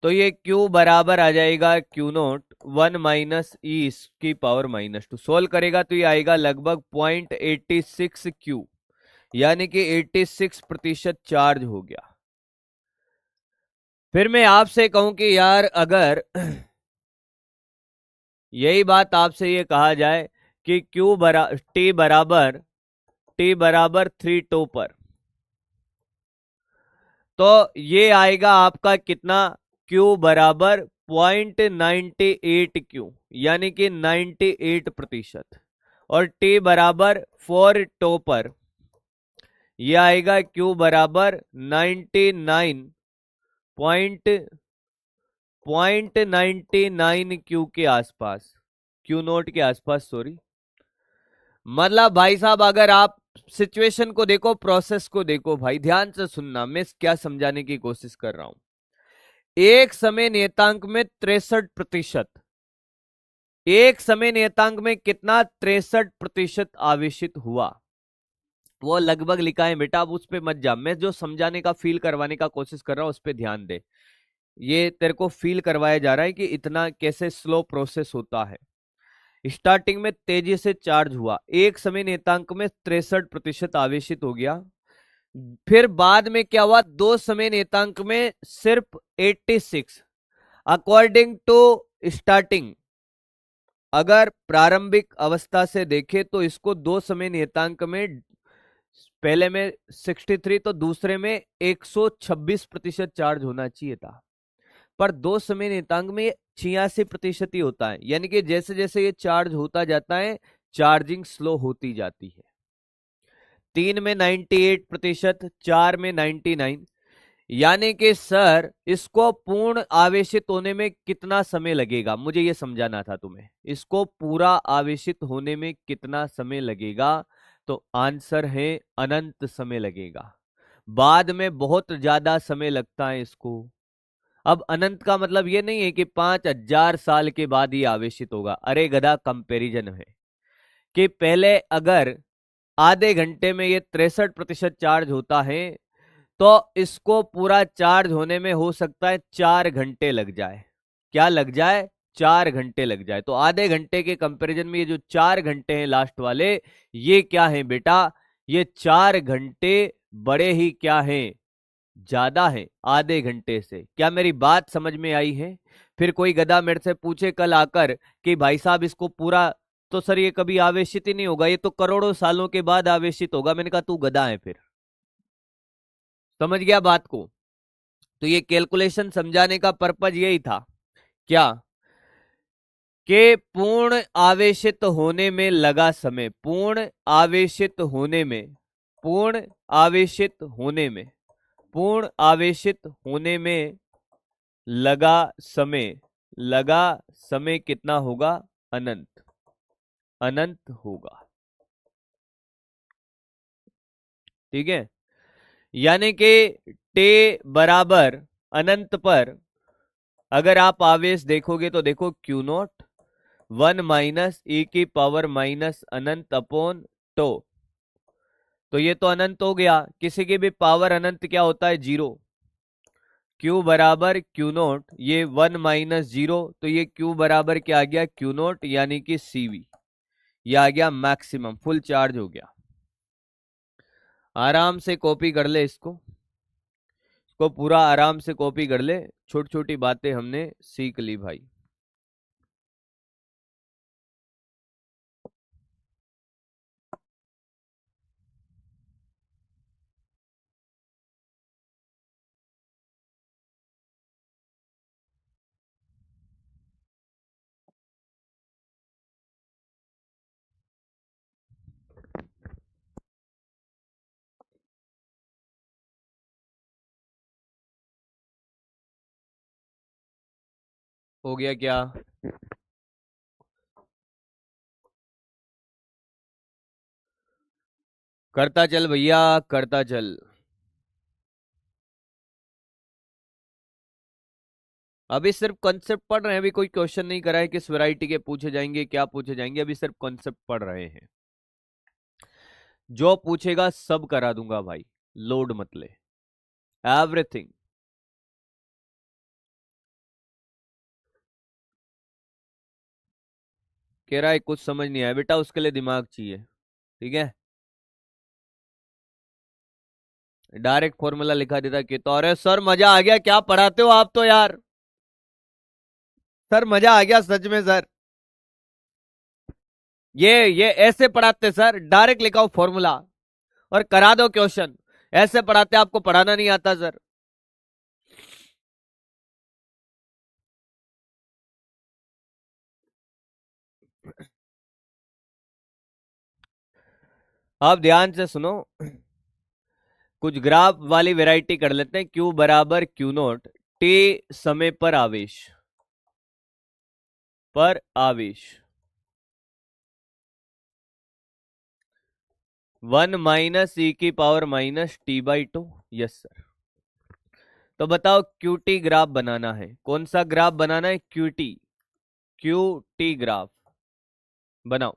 तो ये Q बराबर आ जाएगा Q0 1 माइनस ई की पावर माइनस 2। सोल्व करेगा तो ये आएगा लगभग 0.86Q, यानी कि 86% चार्ज हो गया। फिर मैं आपसे कहूं कि यार अगर यही बात आपसे ये कहा जाए कि टी बराबर 3 टो पर, तो ये आएगा आपका कितना, Q बराबर 0.98Q, यानी कि 98%, और T बराबर 4 टो पर ये आएगा Q बराबर 99.99Q के आसपास, Q0 के आसपास, सॉरी। मतलब भाई साहब, अगर आप सिचुएशन को देखो, प्रोसेस को देखो भाई, ध्यान से सुनना, मैं क्या समझाने की कोशिश कर रहा हूं। एक समय नियतांक में 63%, एक समय नियतांक में कितना, 63% आवेशित हुआ, वो लगभग लिखा है बेटा, अब उस पर मत जा, मैं जो समझाने का, फील करवाने का कोशिश कर रहा हूं उस पर ध्यान दे। ये तेरे को फील करवाया जा रहा है कि इतना कैसे स्लो प्रोसेस होता है। स्टार्टिंग में तेजी से चार्ज हुआ, एक समय नियतांक में 63% आवेशित हो गया, फिर बाद में क्या हुआ, दो समय नियतांक में सिर्फ 86। अकॉर्डिंग टू स्टार्टिंग, अगर प्रारंभिक अवस्था से देखें तो इसको दो समय नियतांक में, पहले में 63 तो दूसरे में 126% चार्ज होना चाहिए था, पर दो समय नियतांक में 86% ही होता है, यानी कि जैसे जैसे ये चार्ज होता जाता है चार्जिंग स्लो होती जाती है। तीन में 98%, चार में 99, यानी कि सर इसको पूर्ण आवेशित होने में कितना समय लगेगा, मुझे ये समझाना था तुम्हें, इसको पूरा आवेशित होने में कितना समय लगेगा, तो आंसर है अनंत समय लगेगा। बाद में बहुत ज्यादा समय लगता है इसको। अब अनंत का मतलब ये नहीं है कि 5000 साल के बाद ही आवेशित होगा, अरे गधा, कंपैरिजन है कि पहले अगर आधे घंटे में ये 63% चार्ज होता है, तो इसको पूरा चार्ज होने में हो सकता है 4 घंटे लग जाए। क्या लग जाए? 4 घंटे लग जाए, तो आधे घंटे के कंपैरिजन में ये जो 4 घंटे हैं लास्ट वाले, ये क्या है बेटा, ये 4 घंटे बड़े ही क्या हैं, ज्यादा है आधे घंटे से। क्या मेरी बात समझ में आई है? फिर कोई गधा मेरे से पूछे कल आकर कि भाई साहब इसको पूरा, तो सर ये कभी आवेशित ही नहीं होगा, ये तो करोड़ों सालों के बाद आवेशित होगा। मैंने कहा तू गधा है फिर। समझ गया बात को? तो ये कैलकुलेशन समझाने का पर्पज यही था क्या, कि पूर्ण आवेशित होने में लगा समय, पूर्ण आवेशित होने में, पूर्ण आवेशित होने में, पूर्ण आवेशित होने में लगा समय, लगा समय कितना होगा, अनंत, अनंत होगा। ठीक है, यानी कि टे बराबर अनंत पर अगर आप आवेश देखोगे तो देखो क्यू नॉट 1 - e⁻ अनंत अपॉन टो, तो ये तो अनंत हो गया। किसी की भी पावर अनंत क्या होता है, 0। क्यू बराबर क्यू नोट, ये 1 - 0, तो ये क्यू बराबर क्या आ गया, क्यू नोट, यानी कि सीवी, ये आ गया मैक्सिमम, फुल चार्ज हो गया। आराम से कॉपी कर ले इसको, इसको पूरा आराम से कॉपी कर ले, छोटी छोटी बातें हमने सीख ली भाई। हो गया क्या? करता चल भैया, करता चल। अभी सिर्फ कॉन्सेप्ट पढ़ रहे हैं, अभी कोई क्वेश्चन नहीं करा है किस वैरायटी के पूछे जाएंगे, क्या पूछे जाएंगे, अभी सिर्फ कॉन्सेप्ट पढ़ रहे हैं। जो पूछेगा सब करा दूंगा भाई, लोड मत ले, एवरीथिंग। कह रहा है कुछ समझ नहीं आया, बेटा उसके लिए दिमाग चाहिए। ठीक है, डायरेक्ट फॉर्मूला लिखा देता कि तो, अरे सर मजा आ गया, क्या पढ़ाते हो आप तो यार, सर मजा आ गया सच में सर, ये ऐसे पढ़ाते सर, डायरेक्ट लिखाओ फॉर्मूला और करा दो क्वेश्चन, ऐसे पढ़ाते, आपको पढ़ाना नहीं आता सर। आप ध्यान से सुनो, कुछ ग्राफ वाली वैरायटी कर लेते हैं। क्यू बराबर क्यू नोट, टी समय पर आवेश, पर आवेश 1 - e⁻ यस सर। तो बताओ क्यूटी ग्राफ बनाना है, कौन सा ग्राफ बनाना है, क्यूटी, क्यूटी ग्राफ बनाओ।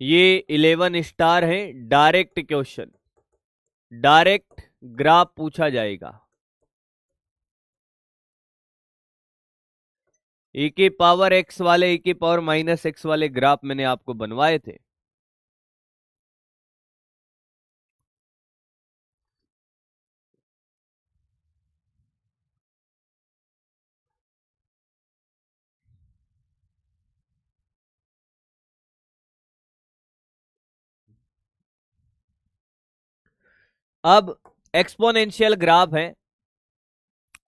ये 11 स्टार है, डायरेक्ट क्वेश्चन, डायरेक्ट ग्राफ पूछा जाएगा। e⁻x वाले, e⁻−x वाले ग्राफ मैंने आपको बनवाए थे। अब एक्सपोनेंशियल ग्राफ है,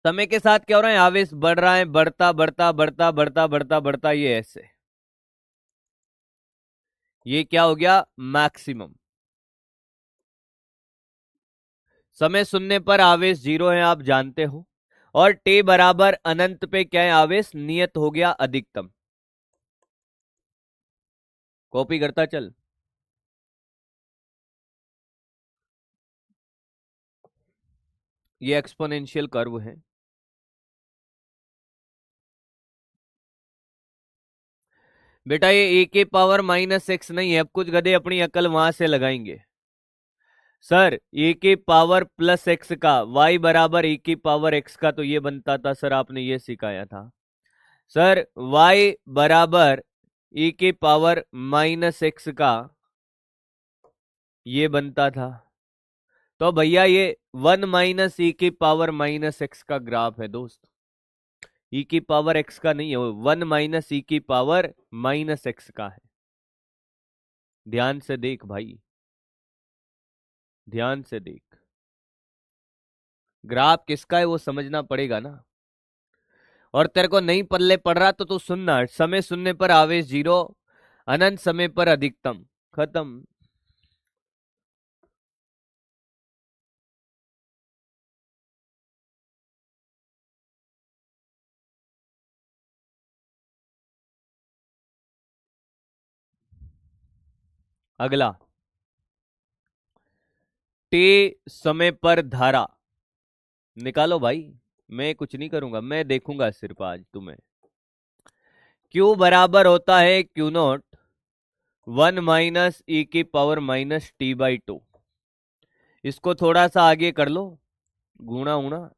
समय के साथ क्या हो रहा है, आवेश बढ़ रहा है, बढ़ता बढ़ता बढ़ता बढ़ता बढ़ता बढ़ता, ये ऐसे, ये क्या हो गया, मैक्सिमम। समय सुनने पर आवेश 0 है, आप जानते हो, और टी बराबर अनंत पे क्या है, आवेश नियत हो गया अधिकतम। कॉपी करता चल। ये एक्सपोनेंशियल कर्व है। बेटा ये e⁻−x नहीं है, अब कुछ गधे अपनी अकल वहां से लगाएंगे। सर e⁻+x का y बराबर e⁻x का, तो ये बनता था सर, आपने ये सिखाया था, सर y बराबर e की पावर -x का ये बनता था। तो भैया ये 1 माइनस e की पावर -x का ग्राफ है दोस्त। e की पावर x का नहीं है, 1 माइनस e की पावर -x का है। ध्यान से देख भाई, ध्यान से देख, ग्राफ किसका है वो समझना पड़ेगा ना। और तेरे को नहीं पल्ले पड़ रहा तो तू सुनना, समय शून्य पर आवेश 0, अनंत समय पर अधिकतम, खत्म। अगला, टी समय पर धारा निकालो भाई। मैं कुछ नहीं करूंगा, मैं देखूंगा सिर्फ आज तुम्हें। Q बराबर होता है Q0 1 माइनस ई की पावर -t/2। इसको थोड़ा सा आगे कर लो, गुणा उणा,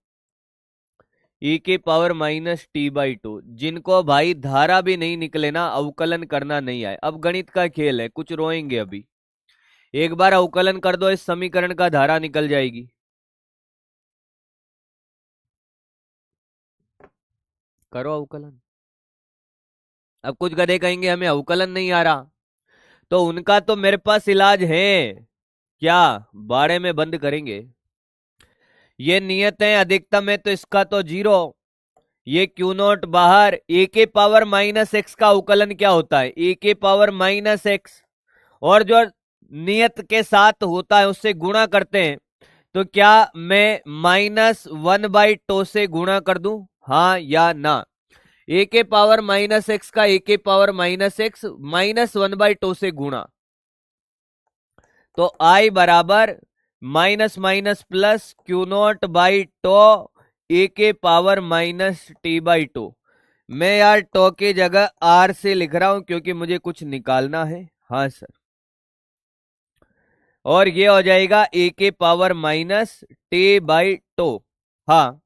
ई की पावर -t/2। जिनको भाई धारा भी नहीं निकले ना, अवकलन करना नहीं आए, अब गणित का खेल है, कुछ रोएंगे अभी। एक बार अवकलन कर दो इस समीकरण का, धारा निकल जाएगी। करो अवकलन। अब कुछ गधे कहेंगे हमें अवकलन नहीं आ रहा, तो उनका तो मेरे पास इलाज है। क्या बाड़े में बंद करेंगे। ये नियत है, अधिकतम है, तो इसका तो 0। ये Q0 बाहर, ए के पावर -x का अवकलन क्या होता है, ए के पावर -x, और जो नियत के साथ होता है उससे गुणा करते हैं। तो क्या मैं -1/टो से गुणा कर दूं, हाँ या ना। ए के पावर -x का ए के पावर -x -1/टो से गुणा, तो I बराबर माइनस Q0/टो ए के पावर -t/2। मैं यार टो की जगह R से लिख रहा हूं क्योंकि मुझे कुछ निकालना है। हाँ सर, और ये हो जाएगा ए के पावर -t/2। हाँ,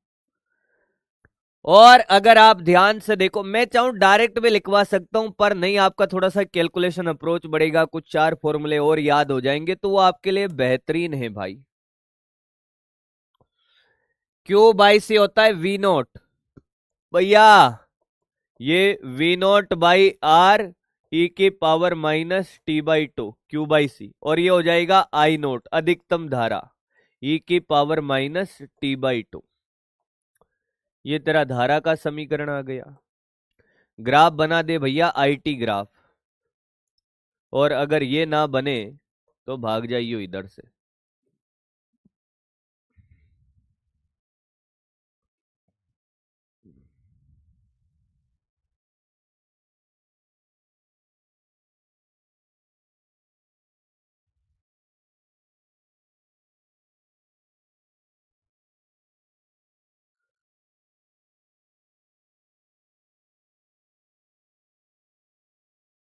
और अगर आप ध्यान से देखो, मैं चाहूं डायरेक्ट भी लिखवा सकता हूं, पर नहीं, आपका थोड़ा सा कैलकुलेशन अप्रोच बढ़ेगा, कुछ 4 फॉर्मूले और याद हो जाएंगे, तो वो आपके लिए बेहतरीन है भाई। Q/C होता है V0 भैया, ये V0/R e की पावर -t/2 Q/C, और ये हो जाएगा I0 अधिकतम धारा e की पावर -t/2। ये तेरा धारा का समीकरण आ गया। ग्राफ बना दे भैया, IT ग्राफ, और अगर ये ना बने तो भाग जाइयो इधर से।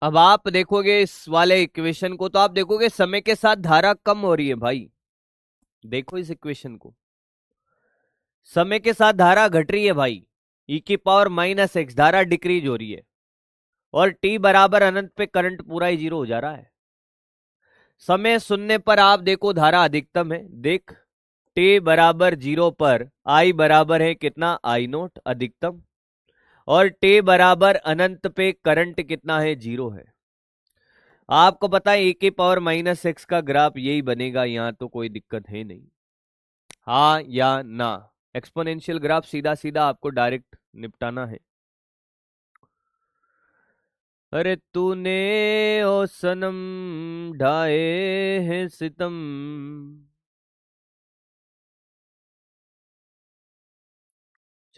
अब आप देखोगे इस वाले इक्वेशन को, तो आप देखोगे समय के साथ धारा कम हो रही है भाई। देखो इस इक्वेशन को, समय के साथ धारा घट रही है भाई, ई की पावर -x, धारा डिक्रीज हो रही है, और t बराबर अनंत पे करंट पूरा ही 0 हो जा रहा है। समय शून्य पर आप देखो धारा अधिकतम है, देख t बराबर 0 पर I बराबर है कितना, I0 अधिकतम, और t बराबर अनंत पे करंट कितना है, 0 है। आपको पता है ए की पावर -x का ग्राफ यही बनेगा, यहां तो कोई दिक्कत है नहीं। हाँ या ना, एक्सपोनेंशियल ग्राफ सीधा सीधा आपको डायरेक्ट निपटाना है। अरे तूने ओ सनम ढाए हैं सितम,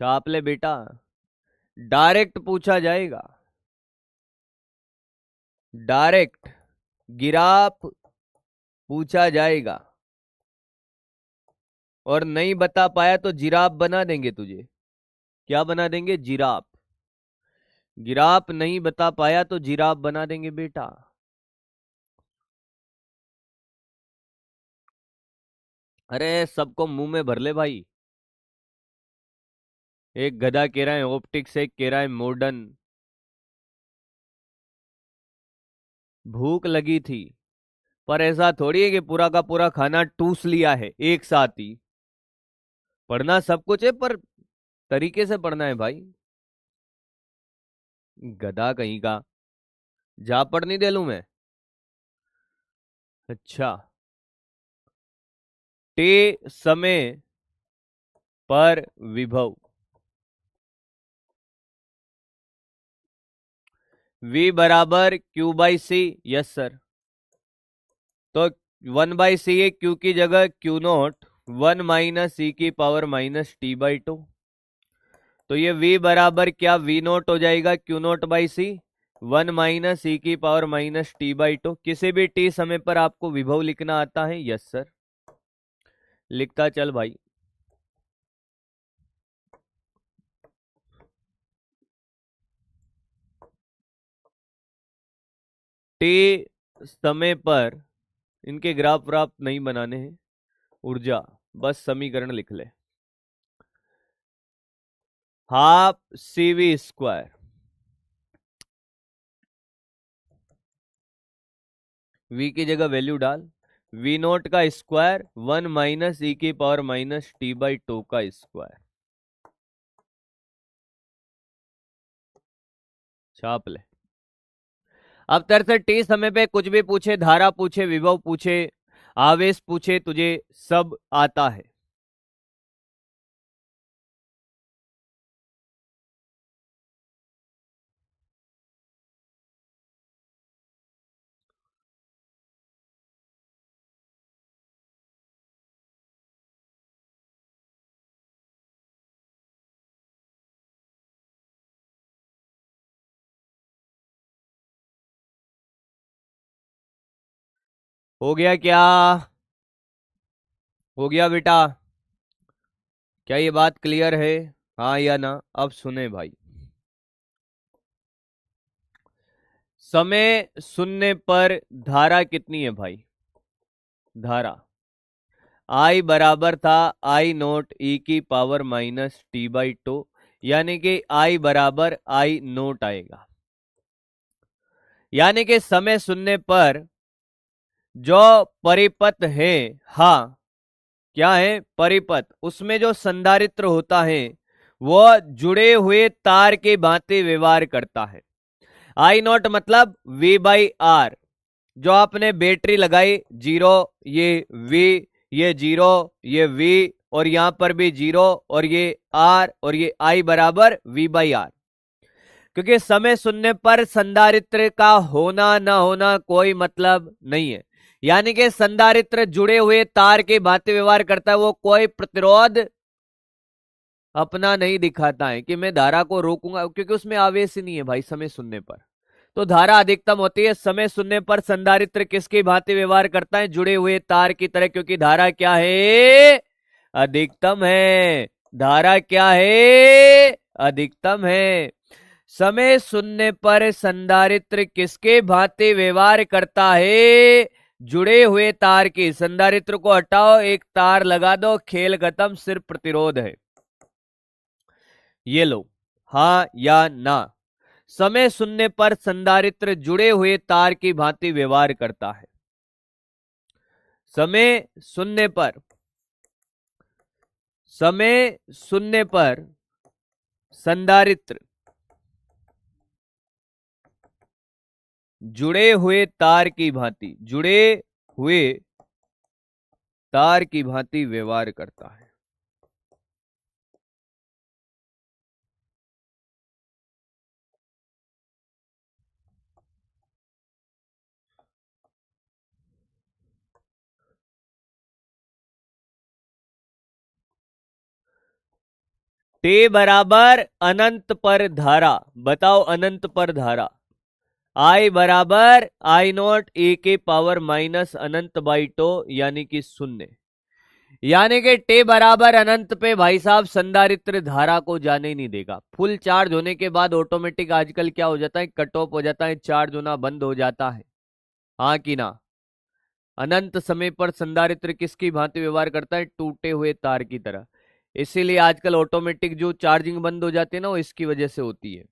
छाप ले बेटा, डायरेक्ट पूछा जाएगा, डायरेक्ट गिराप पूछा जाएगा, और नहीं बता पाया तो जिराफ बना देंगे तुझे। क्या बना देंगे, जिराफ। गिराप नहीं बता पाया तो जिराफ बना देंगे बेटा। अरे सबको मुंह में भर ले भाई, एक गधा कह रहा है ऑप्टिक्स, एक कह रहा है मॉडर्न। भूख लगी थी, पर ऐसा थोड़ी है कि पूरा का पूरा खाना टूस लिया है एक साथ ही। पढ़ना सब कुछ है, पर तरीके से पढ़ना है भाई। गधा कहीं का, जा पढ़ नहीं दे लूं मैं। अच्छा, टे समय पर विभव, V बराबर Q by C. Yes sir. तो 1/c है Q की जगह Q नॉट 1 - e⁻टी/2। तो ये V बराबर क्या, V नॉट हो जाएगा Q नॉट बाई सी 1 - e⁻टी/2। किसी भी t समय पर आपको विभव लिखना आता है? Yes sir. लिखता चल भाई। t समय पर, इनके ग्राफ व्राफ नहीं बनाने हैं, ऊर्जा बस समीकरण लिख ले। हाफ CV², V की जगह वैल्यू डाल, V नोट का स्क्वायर 1 - e⁻टी/2 का स्क्वायर। छाप ले। अब तेरे से टी समय पे कुछ भी पूछे, धारा पूछे, विभव पूछे, आवेश पूछे, तुझे सब आता है। हो गया क्या? हो गया बेटा? क्या ये बात क्लियर है? हाँ या ना? अब सुने भाई। समय शून्य पर धारा कितनी है भाई? धारा I बराबर था I0 e⁻टी/2, यानी कि I बराबर I0 आएगा। यानी कि समय शून्य पर जो परिपथ है, हाँ क्या है परिपथ, उसमें जो संधारित्र होता है वो जुड़े हुए तार के भांति व्यवहार करता है। I0 मतलब V/R। जो आपने बैटरी लगाई 0, ये V, ये 0, ये V, और यहां पर भी 0, और ये R, और ये I बराबर V/R। क्योंकि समय शून्य पर संधारित्र का होना ना होना कोई मतलब नहीं है। यानी कि संधारित्र जुड़े हुए तार के भांति व्यवहार करता है, वो कोई प्रतिरोध अपना नहीं दिखाता है कि मैं धारा को रोकूंगा, क्योंकि उसमें आवेश ही नहीं है भाई समय शून्य पर। तो धारा अधिकतम होती है समय शून्य पर। संधारित्र किसकी भांति व्यवहार करता है? जुड़े हुए तार की तरह, क्योंकि धारा क्या है? अधिकतम है। धारा क्या है? अधिकतम है। समय शून्य पर संधारित्र किसके भांति व्यवहार करता है? जुड़े हुए तार की। संधारित्र को हटाओ, एक तार लगा दो, खेल खत्म, सिर्फ प्रतिरोध है। ये लो, हाँ या ना? समय शून्य पर संधारित्र जुड़े हुए तार की भांति व्यवहार करता है। समय शून्य पर, समय शून्य पर संधारित्र जुड़े हुए तार की भांति, जुड़े हुए तार की भांति व्यवहार करता है। टे बराबर अनंत पर धारा। बताओ अनंत पर धारा। I बराबर I0 e⁻ Anant by to, यानी कि 0। यानी कि टे बराबर अनंत पे भाई साहब संधारित्र धारा को जाने ही नहीं देगा। फुल चार्ज होने के बाद ऑटोमेटिक आजकल क्या हो जाता है? कट ऑफ हो जाता है, चार्ज होना बंद हो जाता है। हाँ कि ना? अनंत समय पर संधारित्र किसकी भांति व्यवहार करता है? टूटे हुए तार की तरह। इसीलिए आजकल ऑटोमेटिक जो चार्जिंग बंद हो जाती है ना, वो इसकी वजह से होती है।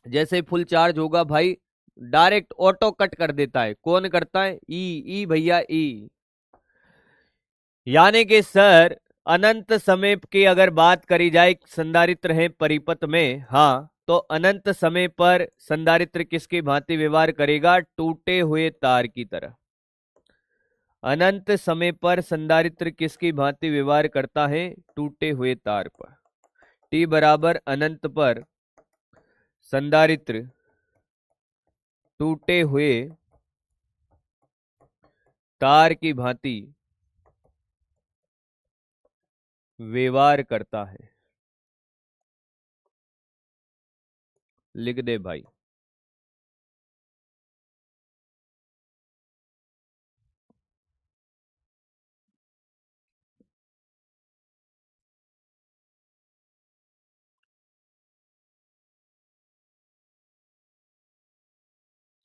जैसे ही फुल चार्ज होगा भाई, डायरेक्ट ऑटो कट कर देता है। कौन करता है? ई भैया, ई। यानी कि सर, अनंत समय की अगर बात करी जाए, संधारित्र है परिपथ में, हाँ, तो अनंत समय पर संधारित्र किसकी भांति व्यवहार करेगा? टूटे हुए तार की तरह। अनंत समय पर संधारित्र किसकी भांति व्यवहार करता है? टूटे हुए तार पर। टी बराबर अनंत पर संधारित्र टूटे हुए तार की भांति व्यवहार करता है। लिख दे भाई।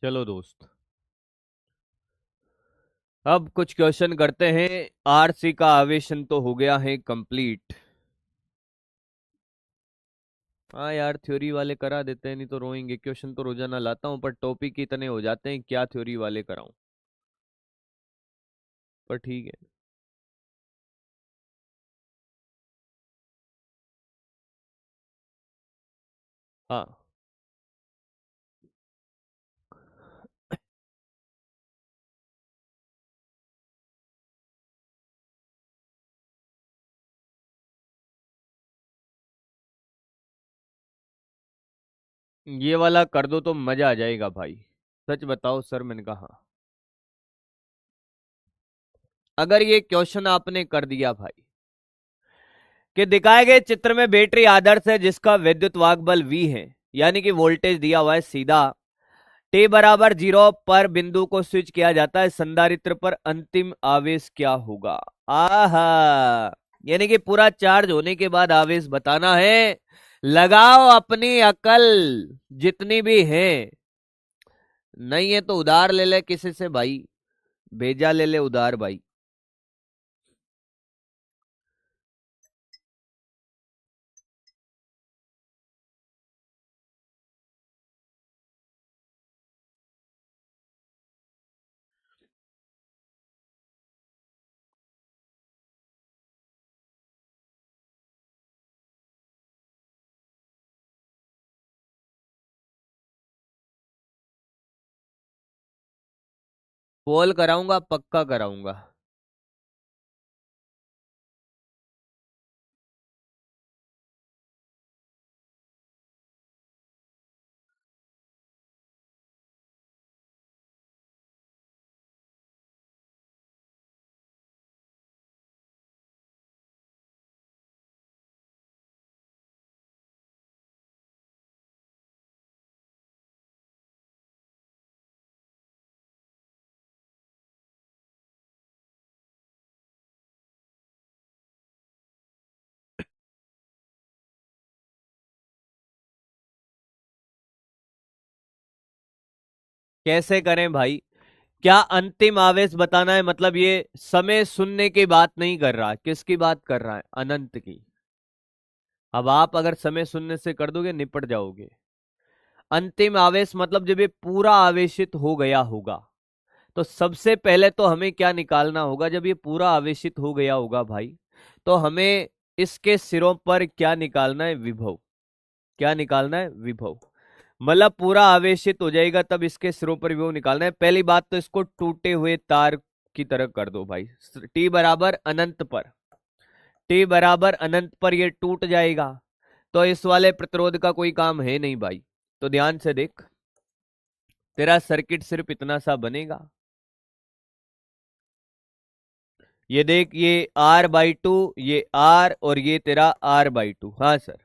चलो दोस्त, अब कुछ क्वेश्चन करते हैं। आरसी का आवेशन तो हो गया है कंप्लीट। हाँ यार, थ्योरी वाले करा देते हैं, नहीं तो रोएंगे। क्वेश्चन तो रोजाना लाता हूँ, पर टॉपिक इतने हो जाते हैं, क्या थ्योरी वाले कराऊं। पर ठीक है। हाँ, ये वाला कर दो तो मजा आ जाएगा भाई। सच बताओ सर, मैंने कहा अगर ये क्वेश्चन आपने कर दिया भाई कि दिखाए गए चित्र में बैटरी आदर्श है जिसका विद्युत वाहक बल V है, यानी कि वोल्टेज दिया हुआ है सीधा, t बराबर 0 पर बिंदु को स्विच किया जाता है, संधारित्र पर अंतिम आवेश क्या होगा? आहा, यानी कि पूरा चार्ज होने के बाद आवेश बताना है। लगाओ अपनी अकल, जितनी भी है। नहीं है तो उधार ले ले किसी से भाई, भेजा ले ले उधार भाई। कॉल कराऊंगा, पक्का कराऊंगा। कैसे करें भाई? क्या अंतिम आवेश बताना है? मतलब ये समय शून्य की बात नहीं कर रहा, किसकी बात कर रहा है? अनंत की। अब आप अगर समय शून्य से कर दोगे, निपट जाओगे। अंतिम आवेश मतलब जब ये पूरा आवेशित हो गया होगा, तो सबसे पहले तो हमें क्या निकालना होगा? जब ये पूरा आवेशित हो गया होगा भाई, तो हमें इसके सिरों पर क्या निकालना है? विभव। क्या निकालना है? विभव। मतलब पूरा आवेशित हो जाएगा तब इसके सिरों पर विभव निकालना है। पहली बात तो इसको टूटे हुए तार की तरह कर दो भाई। टी बराबर अनंत पर, टी बराबर अनंत पर ये टूट जाएगा, तो इस वाले प्रतिरोध का कोई काम है नहीं भाई। तो ध्यान से देख, तेरा सर्किट सिर्फ इतना सा बनेगा। ये देख, ये R/2, ये R और ये तेरा R/2। हाँ सर,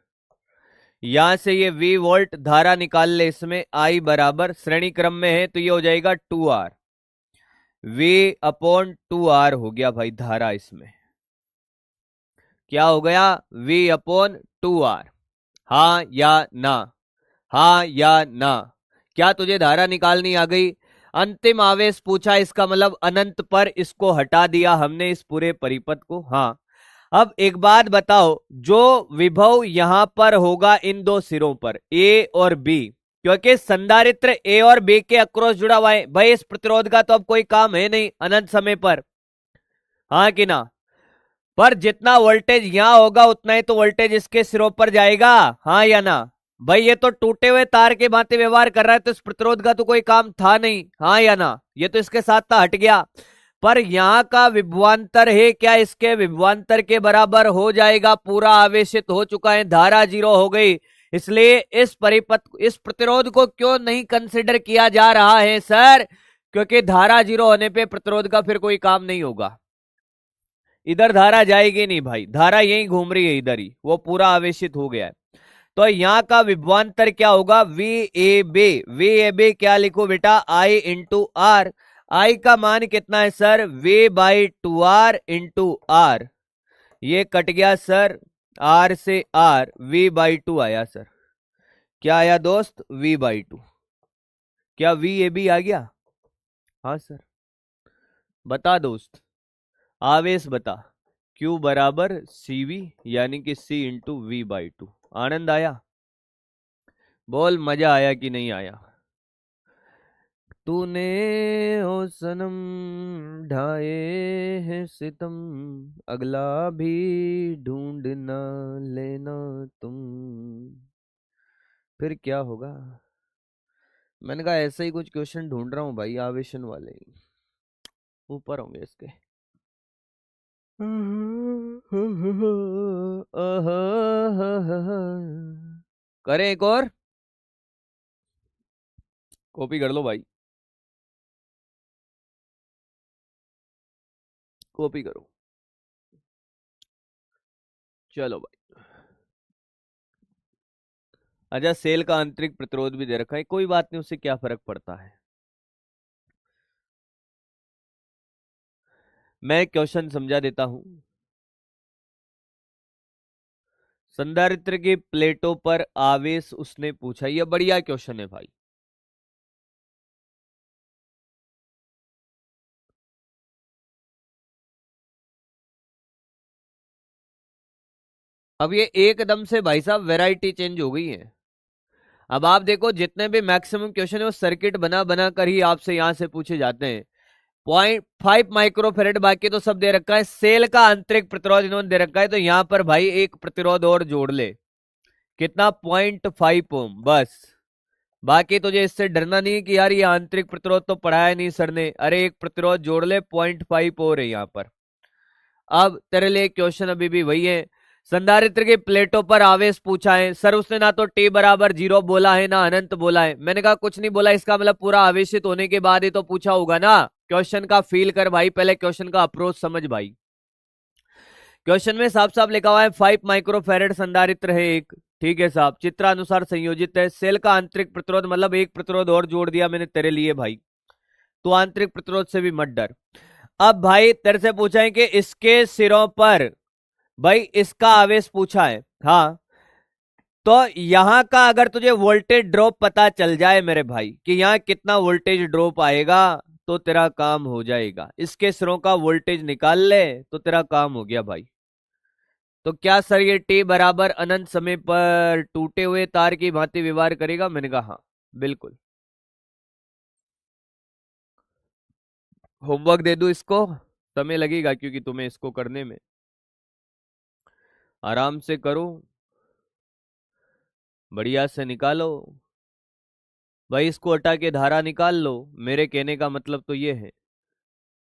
यहां से ये V वोल्ट धारा निकाल ले, इसमें I बराबर श्रेणी क्रम में है तो ये हो जाएगा 2R। V/2R हो गया भाई धारा। इसमें क्या हो गया? V/2R। हाँ या ना? हाँ या ना? क्या तुझे धारा निकालनी आ गई? अंतिम आवेश पूछा, इसका मतलब अनंत पर इसको हटा दिया हमने, इस पूरे परिपथ को। हाँ, अब एक बात बताओ, जो विभव यहां पर होगा इन दो सिरों पर ए और बी, क्योंकि संधारित्र ए और बी के अक्रॉस जुड़ा हुआ है भाई, इस प्रतिरोध का तो अब कोई काम है नहीं अनंत समय पर, हाँ कि ना। पर जितना वोल्टेज यहां होगा उतना ही तो वोल्टेज इसके सिरों पर जाएगा, हाँ या ना। भाई ये तो टूटे हुए तार के भांति व्यवहार कर रहा है, तो इस प्रतिरोध का तो कोई काम था नहीं, हाँ या ना। ये तो इसके साथ था, हट गया। पर यहां का विभवांतर है क्या इसके विभवांतर के बराबर हो जाएगा, पूरा आवेशित हो चुका है, धारा जीरो हो गई। इसलिए इस परिपथ, इस प्रतिरोध को क्यों नहीं कंसिडर किया जा रहा है सर? क्योंकि धारा जीरो होने पे प्रतिरोध का फिर कोई काम नहीं होगा, इधर धारा जाएगी नहीं भाई, धारा यही घूम रही है इधर ही, वो पूरा आवेशित हो गया है। तो यहां का विभवांतर क्या होगा, वी ए बी क्या लिखो बेटा, आई इंटू आर। आई का मान कितना है सर, V/2R इंटू आर। ये कट गया सर, आर से आर, V/2 आया सर। क्या आया दोस्त, V/2। क्या VAB आ गया? हाँ सर, बता दोस्त, आवेश बता। Q बराबर CV, यानी कि C इंटू V/2। आनंद आया? बोल, मजा आया कि नहीं आया? तूने ओ सनम ढाए हैं सितम, अगला भी ढूंढ ना लेना तुम, फिर क्या होगा। मैंने कहा ऐसे ही कुछ क्वेश्चन ढूंढ रहा हूँ भाई, आवेशन वाले ऊपर होंगे इसके। करें एक और, कॉपी कर लो भाई, कॉपी करो। चलो भाई, अच्छा सेल का आंतरिक प्रतिरोध भी दे रखा है, कोई बात नहीं, उससे क्या फर्क पड़ता है। मैं क्वेश्चन समझा देता हूं। संधारित्र की प्लेटों पर आवेश उसने पूछा, यह बढ़िया क्वेश्चन है भाई। अब ये एकदम से भाई साहब वैरायटी चेंज हो गई है। अब आप देखो, जितने भी मैक्सिमम क्वेश्चन है वो सर्किट बना बना कर ही आपसे यहां से पूछे जाते हैं। 0.5 माइक्रोफेरेड, बाकी तो सब दे रखा है। सेल का आंतरिक प्रतिरोध इन्होंने दे रखा है, तो यहां पर भाई एक प्रतिरोध और जोड़ ले, कितना, 0.5 ओम बस। बाकी तुझे इससे डरना नहीं है कि यार ये आंतरिक प्रतिरोध तो पढ़ाया नहीं सर ने, अरे एक प्रतिरोध जोड़ ले, 0.5 और है यहाँ पर। अब तेरे लिए क्वेश्चन अभी भी वही है, संधारित्र की प्लेटों पर आवेश पूछा है सर, उसने ना तो T बराबर 0 बोला है ना अनंत बोला है। मैंने कहा कुछ नहीं बोला, इसका मतलब पूरा आवेशित होने के बाद ही तो पूछा होगा ना। क्वेश्चन का फील कर भाई, पहले क्वेश्चन का अप्रोच समझ भाई। क्वेश्चन में साफ साफ लिखा हुआ है 5 माइक्रोफेरेड संधारित्र है एक, ठीक है साहब, चित्रानुसार संयोजित है। सेल का आंतरिक प्रतिरोध, मतलब एक प्रतिरोध और जोड़ दिया मैंने तेरे लिए भाई, तो आंतरिक प्रतिरोध से भी मत डर। अब भाई तेरे से पूछा है कि इसके सिरों पर, भाई इसका आवेश पूछा है, हाँ। तो यहां का अगर तुझे वोल्टेज ड्रॉप पता चल जाए मेरे भाई कि यहां कितना वोल्टेज ड्रॉप आएगा, तो तेरा काम हो जाएगा। इसके सिरों का वोल्टेज निकाल ले तो तेरा काम हो गया भाई। तो क्या सर ये टी बराबर अनंत समय पर टूटे हुए तार की भांति व्यवहार करेगा? मैंने कहा हाँ, बिल्कुल। होमवर्क दे दूं इसको? समय लगेगा क्योंकि तुम्हें इसको करने में, आराम से करो, बढ़िया से निकालो भाई। इसको हटा के धारा निकाल लो, मेरे कहने का मतलब तो ये है,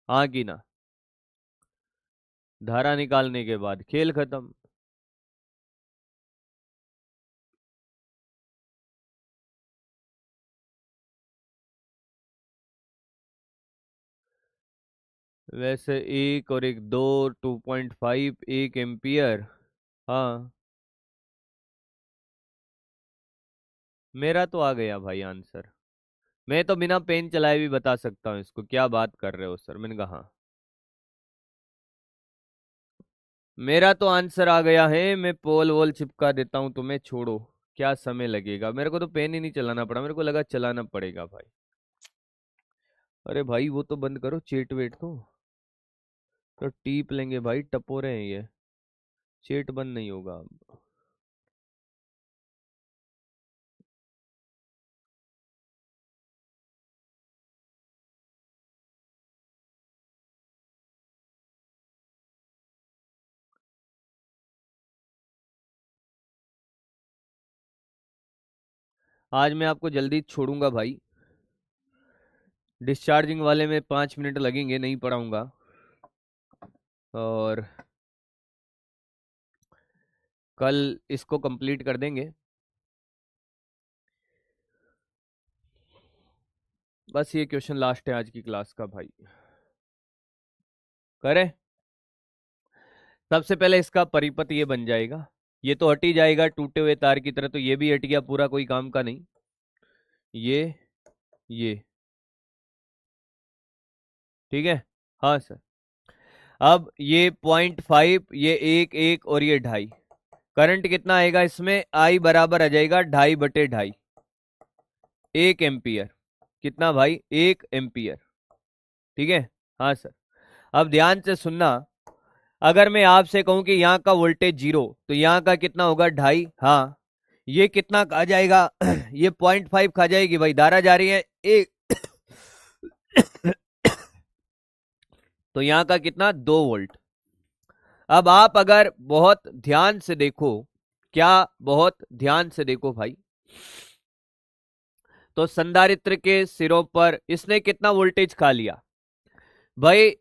हाँ कि ना। धारा निकालने के बाद खेल खत्म। वैसे एक और एक दो, 2.5, 1 एम्पियर। हाँ, मेरा तो आ गया भाई आंसर। मैं तो बिना पेन चलाए भी बता सकता हूँ इसको, क्या बात कर रहे हो सर? मैंने कहा हाँ, मेरा तो आंसर आ गया है। मैं पोल वोल चिपका देता हूँ तुम्हें, छोड़ो। क्या समय लगेगा, मेरे को तो पेन ही नहीं चलाना पड़ा, मेरे को लगा चलाना पड़ेगा भाई। अरे भाई वो तो बंद करो चेट वेट तो टीप लेंगे भाई, टपोरे हैं ये। चेट बंद नहीं होगा अब। आज मैं आपको जल्दी छोड़ूंगा भाई, डिस्चार्जिंग वाले में 5 मिनट लगेंगे, नहीं पढ़ाऊंगा। और कल इसको कंप्लीट कर देंगे। बस ये क्वेश्चन लास्ट है आज की क्लास का भाई। करें, सबसे पहले इसका परिपथ ये बन जाएगा, ये तो हट ही जाएगा टूटे हुए तार की तरह, तो ये भी हट गया पूरा, कोई काम का नहीं। ये ठीक है। हाँ सर। अब ये 0.5, ये 1 और ये 2.5, करंट कितना आएगा इसमें, आई बराबर आ जाएगा 2.5/2.5, 1 एम्पियर। कितना भाई, 1 एम्पियर। ठीक है। हाँ सर। अब ध्यान से सुनना, अगर मैं आपसे कहूं कि यहाँ का वोल्टेज 0, तो यहाँ का कितना होगा 2.5। हाँ, ये कितना खा जाएगा ये 0.5 खा जाएगी भाई, धारा जा रही है 1 तो यहाँ का कितना, 2 वोल्ट। अब आप अगर बहुत ध्यान से देखो, क्या बहुत ध्यान से देखो भाई, तो संधारित्र के सिरों पर इसने कितना वोल्टेज खा लिया भाई।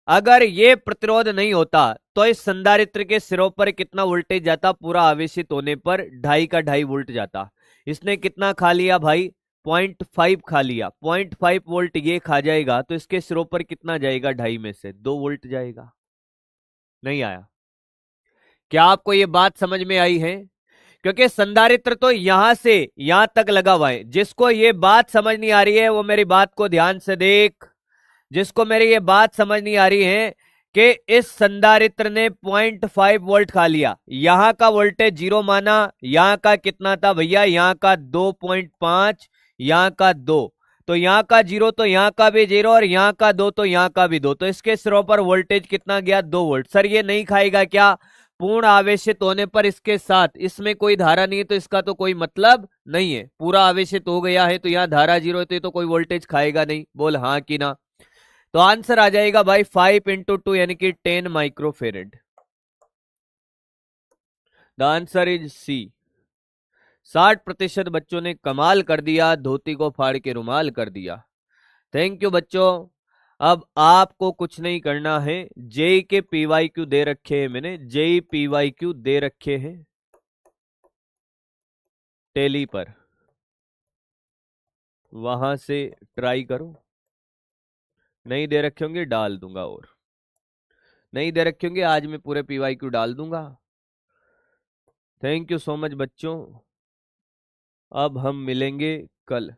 अगर ये प्रतिरोध नहीं होता तो इस संधारित्र के सिरों पर कितना वोल्टेज जाता, पूरा आवेशित होने पर 2.5 जाता। इसने कितना खा लिया भाई, 0.5 खा लिया। 0.5 वोल्ट ये खा जाएगा, तो इसके सिरों पर कितना जाएगा, 2.5 में से 2 वोल्ट जाएगा। नहीं आया? क्या आपको ये बात समझ में आई है? क्योंकि संधारित्र तो यहां से यहां तक लगा हुआ है। जिसको ये बात समझ नहीं आ रही है वो मेरी बात को ध्यान से देख। जिसको मेरी ये बात समझ नहीं आ रही है कि इस संधारित्र ने 0.5 वोल्ट खा लिया, यहां का वोल्टेज 0 माना, यहां का कितना था भैया, यहां का 2.5, यहां का 2, तो यहां का 0 तो यहां का भी 0, और यहां का 2 तो यहां का भी 2, तो इसके सिरों पर वोल्टेज कितना गया, 2 वोल्ट। सर ये नहीं खाएगा क्या? पूर्ण आवेशित होने पर इसके साथ इसमें कोई धारा नहीं है, तो इसका तो कोई मतलब नहीं है। पूरा आवेशित हो गया है तो यहाँ धारा 0 है, तो ये तो कोई वोल्टेज खाएगा नहीं। बोल हाँ कि ना? तो आंसर आ जाएगा भाई 5 × 2 यानी कि 10 microfarad. The answer is C. 60% बच्चों ने कमाल कर दिया, धोती को फाड़ के रुमाल कर दिया। थैंक यू बच्चों। अब आपको कुछ नहीं करना है, जेई के पीवाईक्यू दे रखे हैं मैंने, जेई पीवाईक्यू दे रखे हैं टेली पर, वहां से ट्राई करो। नहीं दे रखे होंगे डाल दूंगा, और नहीं दे रखे होंगे आज मैं पूरे पीवाईक्यू डाल दूंगा। थैंक यू सो मच बच्चों। अब हम मिलेंगे कल।